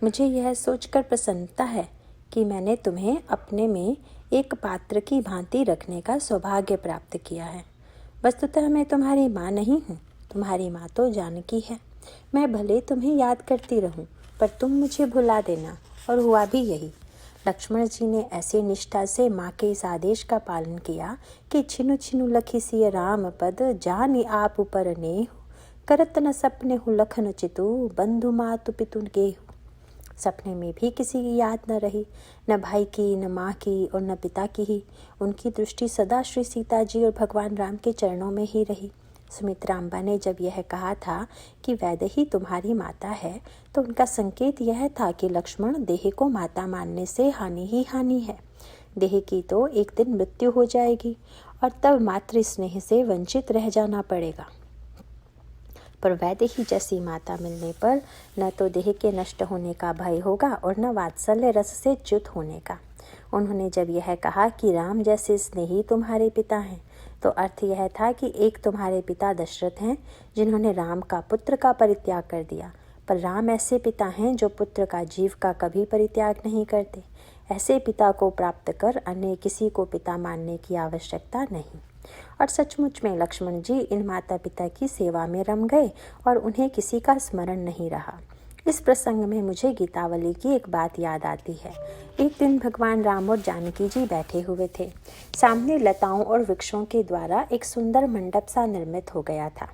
मुझे यह सोचकर प्रसन्नता है कि मैंने तुम्हें अपने में एक पात्र की भांति रखने का सौभाग्य प्राप्त किया है। वस्तुतः मैं तुम्हारी माँ नहीं हूँ, तुम्हारी माँ तो जानकी है। मैं भले तुम्हें याद करती रहूं, पर तुम मुझे भुला देना, और हुआ भी यही। लक्ष्मण जी ने ऐसी निष्ठा से माँ के इस आदेश का पालन किया कि छिनु छिनु लखी सिय राम पद, जानि आप ऊपर नेहु, करत न सपने हु लखन चितु, बंधु मातु पितु गेहु। सपने में भी किसी की याद न रही, न भाई की, न माँ की और न पिता की ही। उनकी दृष्टि सदा श्री सीता जी और भगवान राम के चरणों में ही रही। सुमित्रा अम्बा ने जब यह कहा था कि वैदेही तुम्हारी माता है, तो उनका संकेत यह था कि लक्ष्मण, देह को माता मानने से हानि ही हानि है। देह की तो एक दिन मृत्यु हो जाएगी और तब मातृ स्नेह से वंचित रह जाना पड़ेगा। पर वैदेही जैसी माता मिलने पर न तो देह के नष्ट होने का भय होगा और न वात्सल्य रस से च्युत होने का। उन्होंने जब यह कहा कि राम जैसे स्नेही तुम्हारे पिता हैं, तो अर्थ यह था कि एक तुम्हारे पिता दशरथ हैं जिन्होंने राम का पुत्र का परित्याग कर दिया, पर राम ऐसे पिता हैं जो पुत्र का जीव का कभी परित्याग नहीं करते। ऐसे पिता को प्राप्त कर अन्य किसी को पिता मानने की आवश्यकता नहीं। और सचमुच में लक्ष्मण जी इन माता पिता की सेवा में रम गए और उन्हें किसी का स्मरण नहीं रहा। इस प्रसंग में मुझे गीतावली की एक बात याद आती है। एक दिन भगवान राम और जानकी जी बैठे हुए थे। सामने लताओं और वृक्षों के द्वारा एक सुंदर मंडप सा निर्मित हो गया था।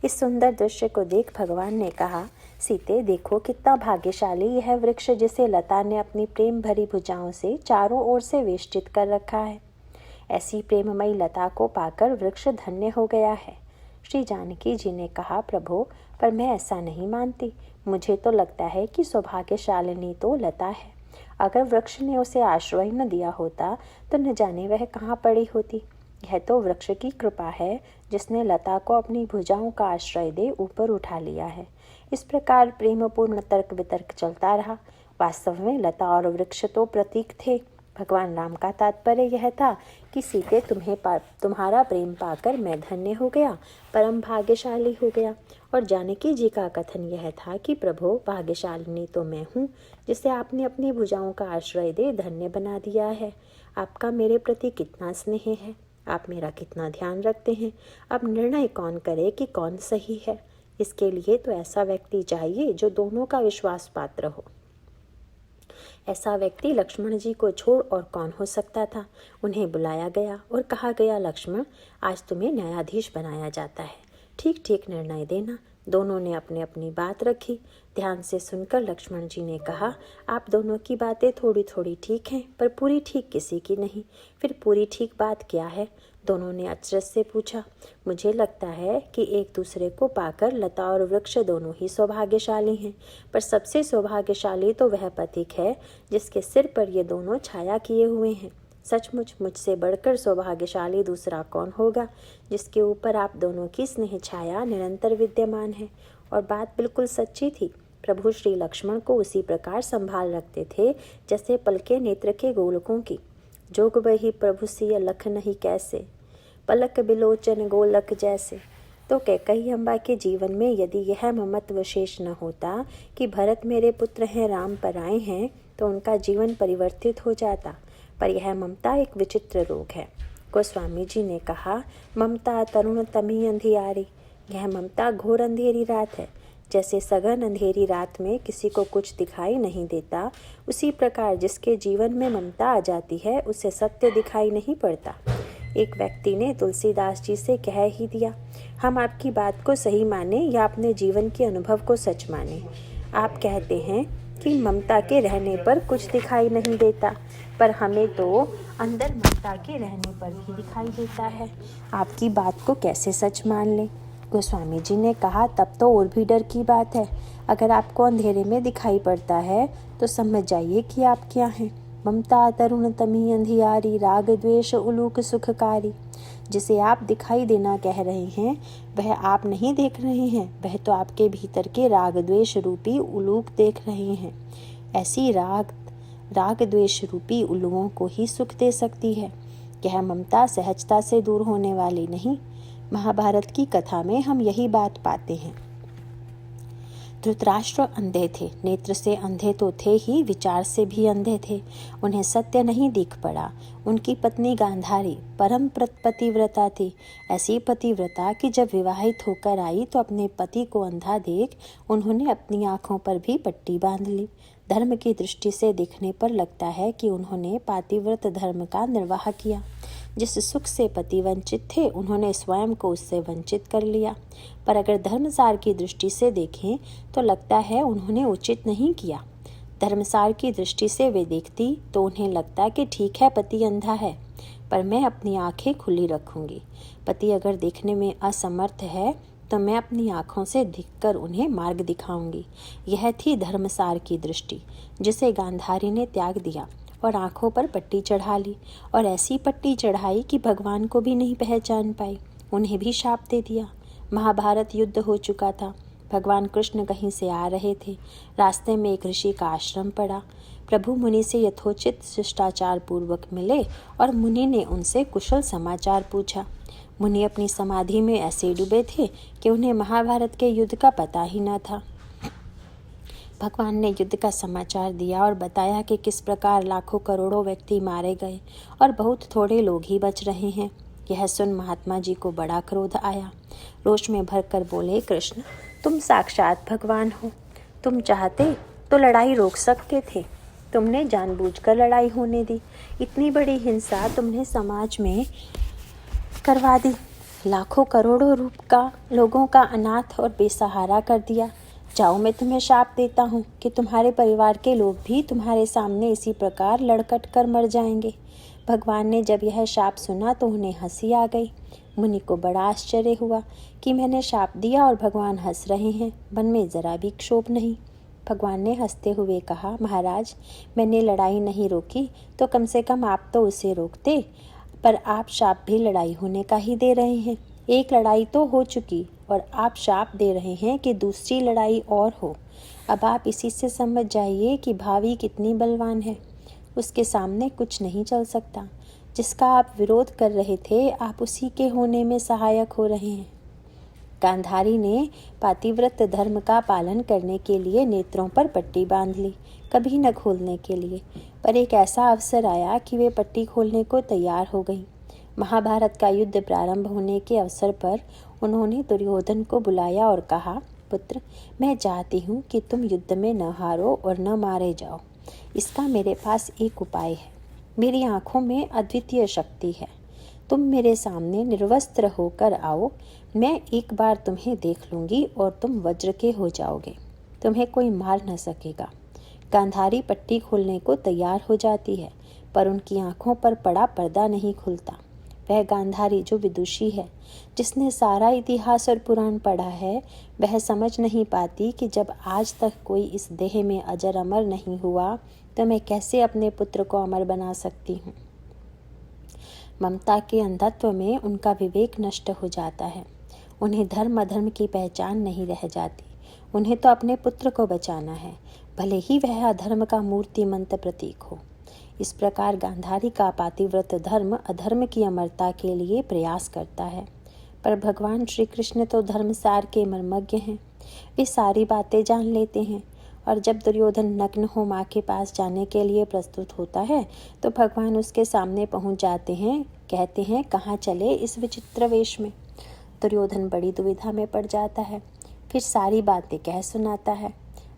इस सुंदर दृश्य को देख भगवान ने कहा, सीते देखो कितना भाग्यशाली यह वृक्ष जिसे लता ने अपनी प्रेम भरी भुजाओं से चारों ओर से वेष्टित कर रखा है। ऐसी प्रेममयी लता को पाकर वृक्ष धन्य हो गया है। श्री जानकी जी ने कहा, प्रभु, पर मैं ऐसा नहीं मानती। मुझे तो लगता है कि सौभाग्यशालिनी तो लता है। अगर वृक्ष ने उसे आश्रय न दिया होता तो न जाने वह कहाँ पड़ी होती। यह तो वृक्ष की कृपा है जिसने लता को अपनी भुजाओं का आश्रय दे ऊपर उठा लिया है। इस प्रकार प्रेमपूर्ण तर्क वितर्क चलता रहा। वास्तव में लता और वृक्ष तो प्रतीक थे। भगवान राम का तात्पर्य यह था कि सीते तुम्हारा प्रेम पाकर मैं धन्य हो गया, परम भाग्यशाली हो गया। और जानकी जी का कथन यह था कि प्रभु, भाग्यशालिनी तो मैं हूँ जिसे आपने अपनी भुजाओं का आश्रय दे धन्य बना दिया है। आपका मेरे प्रति कितना स्नेह है, आप मेरा कितना ध्यान रखते हैं। अब निर्णय कौन करे कि कौन सही है। इसके लिए तो ऐसा व्यक्ति चाहिए जो दोनों का विश्वास पात्र हो। ऐसा व्यक्ति लक्ष्मण जी को छोड़ और कौन हो सकता था। उन्हें बुलाया गया और कहा गया, लक्ष्मण, आज तुम्हें न्यायाधीश बनाया जाता है, ठीक ठीक निर्णय देना। दोनों ने अपनी अपनी बात रखी। ध्यान से सुनकर लक्ष्मण जी ने कहा, आप दोनों की बातें थोड़ी थोड़ी ठीक हैं, पर पूरी ठीक किसी की नहीं। फिर पूरी ठीक बात क्या है? दोनों ने अचरज से पूछा। मुझे लगता है कि एक दूसरे को पाकर लता और वृक्ष दोनों ही सौभाग्यशाली हैं, पर सबसे सौभाग्यशाली तो वह पथिक है जिसके सिर पर ये दोनों छाया किए हुए हैं। सचमुच मुझसे बढ़कर सौभाग्यशाली दूसरा कौन होगा जिसके ऊपर आप दोनों की स्नेह छाया निरंतर विद्यमान है। और बात बिल्कुल सच्ची थी। प्रभु श्री लक्ष्मण को उसी प्रकार संभाल रखते थे जैसे पलके नेत्र के गोलकों की। जोग बही प्रभु सिय लख नहीं कैसे, पलक बिलोचन गोलक जैसे। तो कैकेयी अम्बा के जीवन में यदि यह ममत्व शेष न होता कि भरत मेरे पुत्र हैं, राम पराए हैं, तो उनका जीवन परिवर्तित हो जाता। पर यह ममता एक विचित्र रोग है। गोस्वामी जी ने कहा, ममता तरुण तमी अंधियारी। यह ममता घोर अंधेरी रात है। जैसे सघन अंधेरी रात में किसी को कुछ दिखाई नहीं देता, उसी प्रकार जिसके जीवन में ममता आ जाती है उसे सत्य दिखाई नहीं पड़ता। एक व्यक्ति ने तुलसीदास जी से कह ही दिया, हम आपकी बात को सही माने या अपने जीवन के अनुभव को सच माने। आप कहते हैं कि ममता के रहने पर कुछ दिखाई नहीं देता, पर हमें तो अंदर ममता के रहने पर भी दिखाई देता है। आपकी बात को कैसे सच मान लें? गोस्वामी जी ने कहा, तब तो और भी डर की बात है। अगर आपको अंधेरे में दिखाई पड़ता है तो समझ जाइए कि आप क्या हैं। ममता तरुण तमी अंधियारी, राग द्वेष उलूक सुखकारी। जिसे आप दिखाई देना कह रहे हैं वह आप नहीं देख रहे हैं, वह तो आपके भीतर के राग द्वेष रूपी उलूक देख रहे हैं। ऐसी राग द्वेष रूपी उलुओं को ही सुख दे सकती है। यह ममता सहजता से दूर होने वाली नहीं। महाभारत की कथा में हम यही बात पाते हैं। धृतराष्ट्र अंधे थे, नेत्र से अंधे तो थे ही, विचार से भी अंधे थे। उन्हें सत्य नहीं दिख पड़ा। उनकी पत्नी गांधारी परम पतिव्रता थी, ऐसी पतिव्रता कि जब विवाहित होकर आई तो अपने पति को अंधा देख उन्होंने अपनी आँखों पर भी पट्टी बांध ली। धर्म की दृष्टि से देखने पर लगता है कि उन्होंने पातिव्रत धर्म का निर्वाह किया। जिस सुख से पति वंचित थे उन्होंने स्वयं को उससे वंचित कर लिया। पर अगर धर्मसार की दृष्टि से देखें तो लगता है उन्होंने उचित नहीं किया। धर्मसार की दृष्टि से वे देखती तो उन्हें लगता कि ठीक है, पति अंधा है, पर मैं अपनी आंखें खुली रखूंगी। पति अगर देखने में असमर्थ है तो मैं अपनी आँखों से देखकर उन्हें मार्ग दिखाऊंगी। यह थी धर्मसार की दृष्टि, जिसे गांधारी ने त्याग दिया और आँखों पर पट्टी चढ़ा ली, और ऐसी पट्टी चढ़ाई कि भगवान को भी नहीं पहचान पाई। उन्हें भी शाप दे दिया। महाभारत युद्ध हो चुका था। भगवान कृष्ण कहीं से आ रहे थे। रास्ते में एक ऋषि का आश्रम पड़ा। प्रभु मुनि से यथोचित शिष्टाचार पूर्वक मिले और मुनि ने उनसे कुशल समाचार पूछा। मुनि अपनी समाधि में ऐसे डूबे थे कि उन्हें महाभारत के युद्ध का पता ही न था। भगवान ने युद्ध का समाचार दिया और बताया कि किस प्रकार लाखों करोड़ों व्यक्ति मारे गए और बहुत थोड़े लोग ही बच रहे हैं। यह सुन महात्मा जी को बड़ा क्रोध आया। रोष में भरकर बोले, कृष्ण, तुम साक्षात भगवान हो। तुम चाहते तो लड़ाई रोक सकते थे। तुमने जानबूझकर लड़ाई होने दी। इतनी बड़ी हिंसा तुमने समाज में करवा दी। लाखों करोड़ों रूप का लोगों का अनाथ और बेसहारा कर दिया। जाओ, मैं तुम्हें शाप देता हूँ कि तुम्हारे परिवार के लोग भी तुम्हारे सामने इसी प्रकार लड़कट कर मर जाएंगे। भगवान ने जब यह शाप सुना तो उन्हें हंसी आ गई। मुनि को बड़ा आश्चर्य हुआ कि मैंने शाप दिया और भगवान हंस रहे हैं। मन में जरा भी क्षोभ नहीं। भगवान ने हंसते हुए कहा, महाराज, मैंने लड़ाई नहीं रोकी तो कम से कम आप तो उसे रोकते, पर आप शाप भी लड़ाई होने का ही दे रहे हैं। एक लड़ाई तो हो चुकी और आप शाप दे रहे हैं कि दूसरी लड़ाई और हो। अब आप इसी से समझ जाइए कि भावी कितनी बलवान है। उसके सामने कुछ नहीं चल सकता। जिसका आप विरोध कर रहे थे, आप उसी के होने में सहायक हो रहे हैं। गांधारी ने पातिव्रत धर्म का पालन करने के लिए नेत्रों पर पट्टी बांध ली, कभी न खोलने के लिए। पर एक ऐसा अवसर आया कि वे पट्टी खोलने को तैयार हो गई। महाभारत का युद्ध प्रारंभ होने के अवसर पर उन्होंने दुर्योधन को बुलाया और कहा, पुत्र, मैं चाहती हूँ कि तुम युद्ध में न हारो और न मारे जाओ। इसका मेरे पास एक उपाय है। मेरी आँखों में अद्वितीय शक्ति है। तुम मेरे सामने निर्वस्त्र होकर आओ। मैं एक बार तुम्हें देख लूँगी और तुम वज्र के हो जाओगे। तुम्हें कोई मार न सकेगा। गांधारी पट्टी खोलने को तैयार हो जाती है, पर उनकी आँखों पर पड़ा पर्दा नहीं खुलता। वह गांधारी जो विदुषी है, जिसने सारा इतिहास और पुराण पढ़ा है, वह समझ नहीं पाती कि जब आज तक कोई इस देह में अजर अमर नहीं हुआ तो मैं कैसे अपने पुत्र को अमर बना सकती हूँ। ममता के अंधत्व में उनका विवेक नष्ट हो जाता है। उन्हें धर्म अधर्म की पहचान नहीं रह जाती। उन्हें तो अपने पुत्र को बचाना है, भले ही वह अधर्म का मूर्तिमंत प्रतीक हो। इस प्रकार गांधारी का पातिव्रत धर्म अधर्म की अमरता के लिए प्रयास करता है। पर भगवान श्री कृष्ण तो धर्मसार के मर्मज्ञ हैं। वे सारी बातें जान लेते हैं, और जब दुर्योधन नग्न हो माँ के पास जाने के लिए प्रस्तुत होता है तो भगवान उसके सामने पहुँच जाते हैं। कहते हैं, कहाँ चले इस विचित्र वेश में। दुर्योधन बड़ी दुविधा में पड़ जाता है। फिर सारी बातें कह सुनाता है।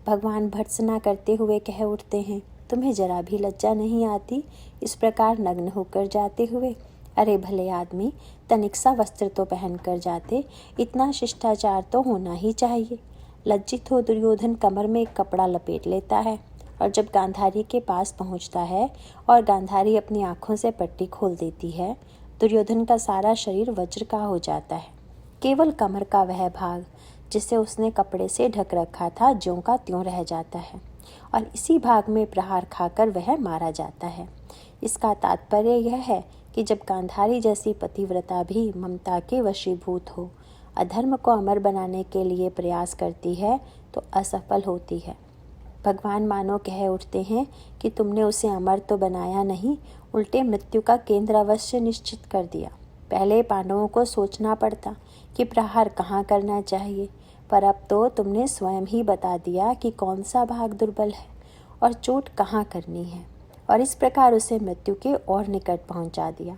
भगवान भर्त्सना करते हुए कह उठते हैं, तुम्हें जरा भी लज्जा नहीं आती इस प्रकार नग्न होकर जाते हुए? अरे भले आदमी, तनिक सा वस्त्र तो पहन कर जाते। इतना शिष्टाचार तो होना ही चाहिए। लज्जित हो दुर्योधन कमर में एक कपड़ा लपेट लेता है, और जब गांधारी के पास पहुंचता है और गांधारी अपनी आंखों से पट्टी खोल देती है, दुर्योधन का सारा शरीर वज्र का हो जाता है। केवल कमर का वह भाग जिसे उसने कपड़े से ढक रखा था, ज्यों का त्यों रह जाता है, और इसी भाग में प्रहार खाकर वह मारा जाता है। इसका तात्पर्य यह है कि जब गांधारी जैसी पतिव्रता भी ममता के वशीभूत हो, अधर्म को अमर बनाने के लिए प्रयास करती है तो असफल होती है। भगवान मानो कह उठते हैं कि तुमने उसे अमर तो बनाया नहीं, उल्टे मृत्यु का केंद्र अवश्य निश्चित कर दिया। पहले पांडवों को सोचना पड़ता कि प्रहार कहाँ करना चाहिए, पर अब तो तुमने स्वयं ही बता दिया कि कौन सा भाग दुर्बल है और चोट कहाँ करनी है, और इस प्रकार उसे मृत्यु के और निकट पहुँचा दिया।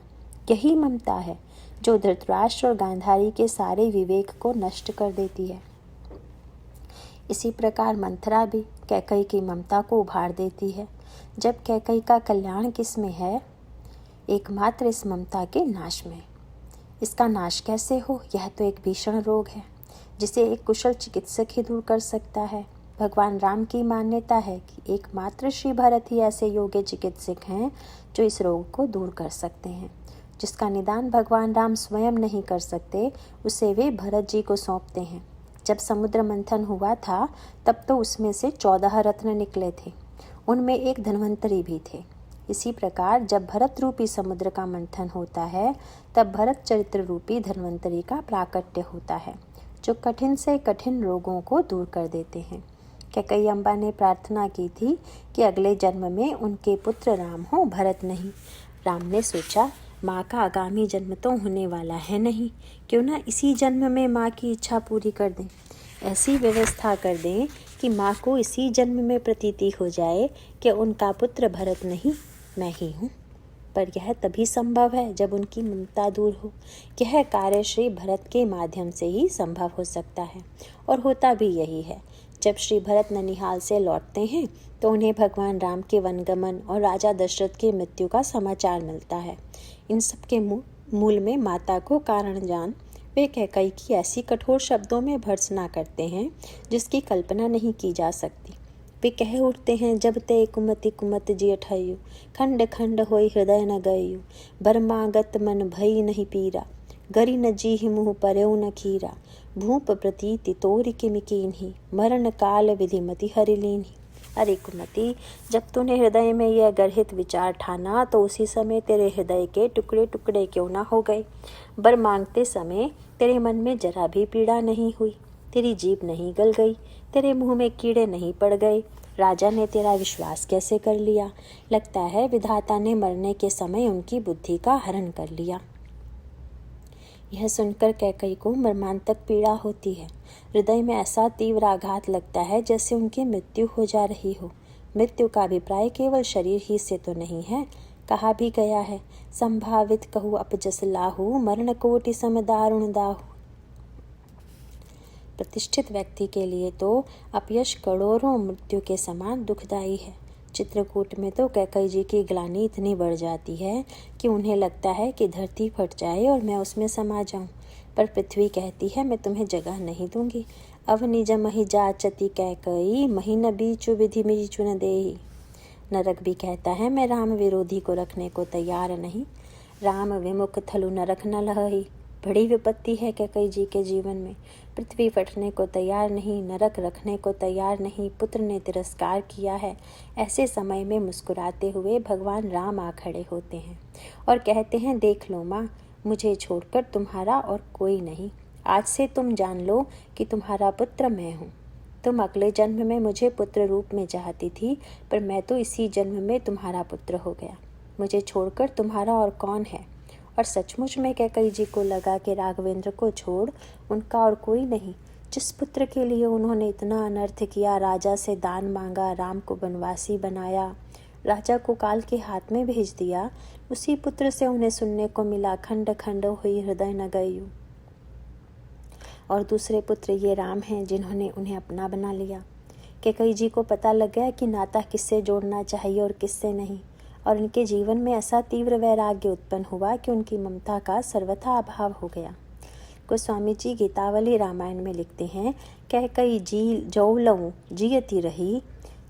यही ममता है जो धृतराष्ट्र और गांधारी के सारे विवेक को नष्ट कर देती है। इसी प्रकार मंथरा भी कैकई की ममता को उभार देती है। जब कैकई का कल्याण किस में है? एकमात्र इस ममता के नाश में। इसका नाश कैसे हो? यह तो एक भीषण रोग है जिसे एक कुशल चिकित्सक ही दूर कर सकता है। भगवान राम की मान्यता है कि एकमात्र श्री भरत ही ऐसे योग्य चिकित्सक हैं जो इस रोग को दूर कर सकते हैं। जिसका निदान भगवान राम स्वयं नहीं कर सकते, उसे वे भरत जी को सौंपते हैं। जब समुद्र मंथन हुआ था तब तो उसमें से 14 रत्न निकले थे, उनमें एक धन्वंतरी भी थे। इसी प्रकार जब भरत रूपी समुद्र का मंथन होता है तब भरत चरित्र रूपी धन्वंतरी का प्राकट्य होता है, जो कठिन से कठिन रोगों को दूर कर देते हैं। कैकई अम्बा ने प्रार्थना की थी कि अगले जन्म में उनके पुत्र राम हो, भरत नहीं। राम ने सोचा, माँ का आगामी जन्म तो होने वाला है नहीं, क्यों ना इसी जन्म में माँ की इच्छा पूरी कर दें। ऐसी व्यवस्था कर दें कि माँ को इसी जन्म में प्रतीति हो जाए कि उनका पुत्र भरत नहीं, मैं ही हूँ। पर यह तभी संभव है जब उनकी ममता दूर हो। यह कार्य श्री भरत के माध्यम से ही संभव हो सकता है, और होता भी यही है। जब श्री भरत ननिहाल से लौटते हैं तो उन्हें भगवान राम के वनगमन और राजा दशरथ की मृत्यु का समाचार मिलता है। इन सब के मूल में माता को कारण जान वे कैकई की ऐसी कठोर शब्दों में भर्त्सना करते हैं जिसकी कल्पना नहीं की जा सकती। वे कह उठते हैं, जब ते कुमति कुमत जियठ हयु, खंड खंड होई हृदय न गयु, बरमागत मन भई नहीं पीरा, गरी न जीहि मुँह पर्यु न खीरा, भूप प्रतीति तोरि किमि कीन्ही, मरण काल विधि मति हरि लीन्ही। अरे कुमति, जब तूने हृदय में यह गर्हित विचार ठाना तो उसी समय तेरे हृदय के टुकड़े टुकड़े क्यों ना हो गए। बर मांगते समय तेरे मन में जरा भी पीड़ा नहीं हुई, तेरी जीभ नहीं गल गई, तेरे मुंह में कीड़े नहीं पड़ गए। राजा ने तेरा विश्वास कैसे कर लिया? लगता है विधाता ने मरने के समय उनकी बुद्धि का हरण कर लिया। यह सुनकर कैकई को मर्मांतक पीड़ा होती है। हृदय में ऐसा तीव्र आघात लगता है जैसे उनकी मृत्यु हो जा रही हो। मृत्यु का अभिप्राय केवल शरीर ही से तो नहीं है। कहा भी गया है, संभावित कहू अपजस लाहू, मरण कोटि सम दारुण दाहू। प्रतिष्ठित व्यक्ति के लिए तो अपयश करोड़ों मृत्यु के समान दुखदायी है। चित्रकूट में तो कैकई जी की ग्लानि इतनी बढ़ जाती है कि उन्हें लगता है कि धरती फट जाए और मैं उसमें समा जाऊं। पर पृथ्वी कहती है, मैं तुम्हें जगह नहीं दूंगी। अव निज महि जाचति कैकई, महि न बीचु विधि बीचु न देहि। नरक भी कहता है, मैं राम विरोधी को रखने को तैयार नहीं। राम विमुख थलु नरक न लहहि। बड़ी विपत्ति है कैकई जी के जीवन में। पृथ्वी फटने को तैयार नहीं, नरक रखने को तैयार नहीं, पुत्र ने तिरस्कार किया है। ऐसे समय में मुस्कुराते हुए भगवान राम आ खड़े होते हैं और कहते हैं, देख लो माँ, मुझे छोड़कर तुम्हारा और कोई नहीं। आज से तुम जान लो कि तुम्हारा पुत्र मैं हूँ। तुम अगले जन्म में मुझे पुत्र रूप में चाहती थी, पर मैं तो इसी जन्म में तुम्हारा पुत्र हो गया। मुझे छोड़कर तुम्हारा और कौन है? और सचमुच में कैकई जी को लगा कि राघवेंद्र को छोड़ उनका और कोई नहीं। जिस पुत्र के लिए उन्होंने इतना अनर्थ किया, राजा से दान मांगा, राम को वनवासी बनाया, राजा को काल के हाथ में भेज दिया, उसी पुत्र से उन्हें सुनने को मिला, खंड खंड हुई हृदय न गयु। और दूसरे पुत्र ये राम हैं जिन्होंने उन्हें अपना बना लिया। कैकई जी को पता लग गया कि नाता किससे जोड़ना चाहिए और किससे नहीं, और उनके जीवन में ऐसा तीव्र वैराग्य उत्पन्न हुआ कि उनकी ममता का सर्वथा अभाव हो गया। गोस्वामी जी गीतावली रामायण में लिखते हैं, कैकई जी जौलऊँ जियति रही,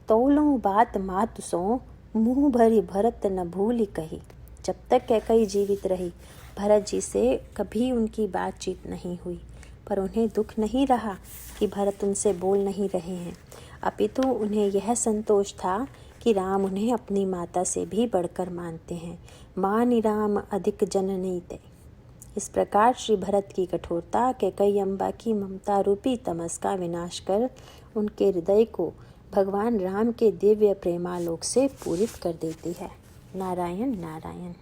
तौलऊँ बात मातु सो, मुँह भरी भरत न भूली कही। जब तक कैकई जीवित रही, भरत जी से कभी उनकी बातचीत नहीं हुई, पर उन्हें दुख नहीं रहा कि भरत उनसे बोल नहीं रहे हैं, अपितु उन्हें यह संतोष था कि राम उन्हें अपनी माता से भी बढ़कर मानते हैं। मानि राम अधिक जननी ते। इस प्रकार श्री भरत की कठोरता कैकई अम्बा की ममता रूपी तमस का विनाश कर उनके हृदय को भगवान राम के दिव्य प्रेमालोक से पूरित कर देती है। नारायण नारायण।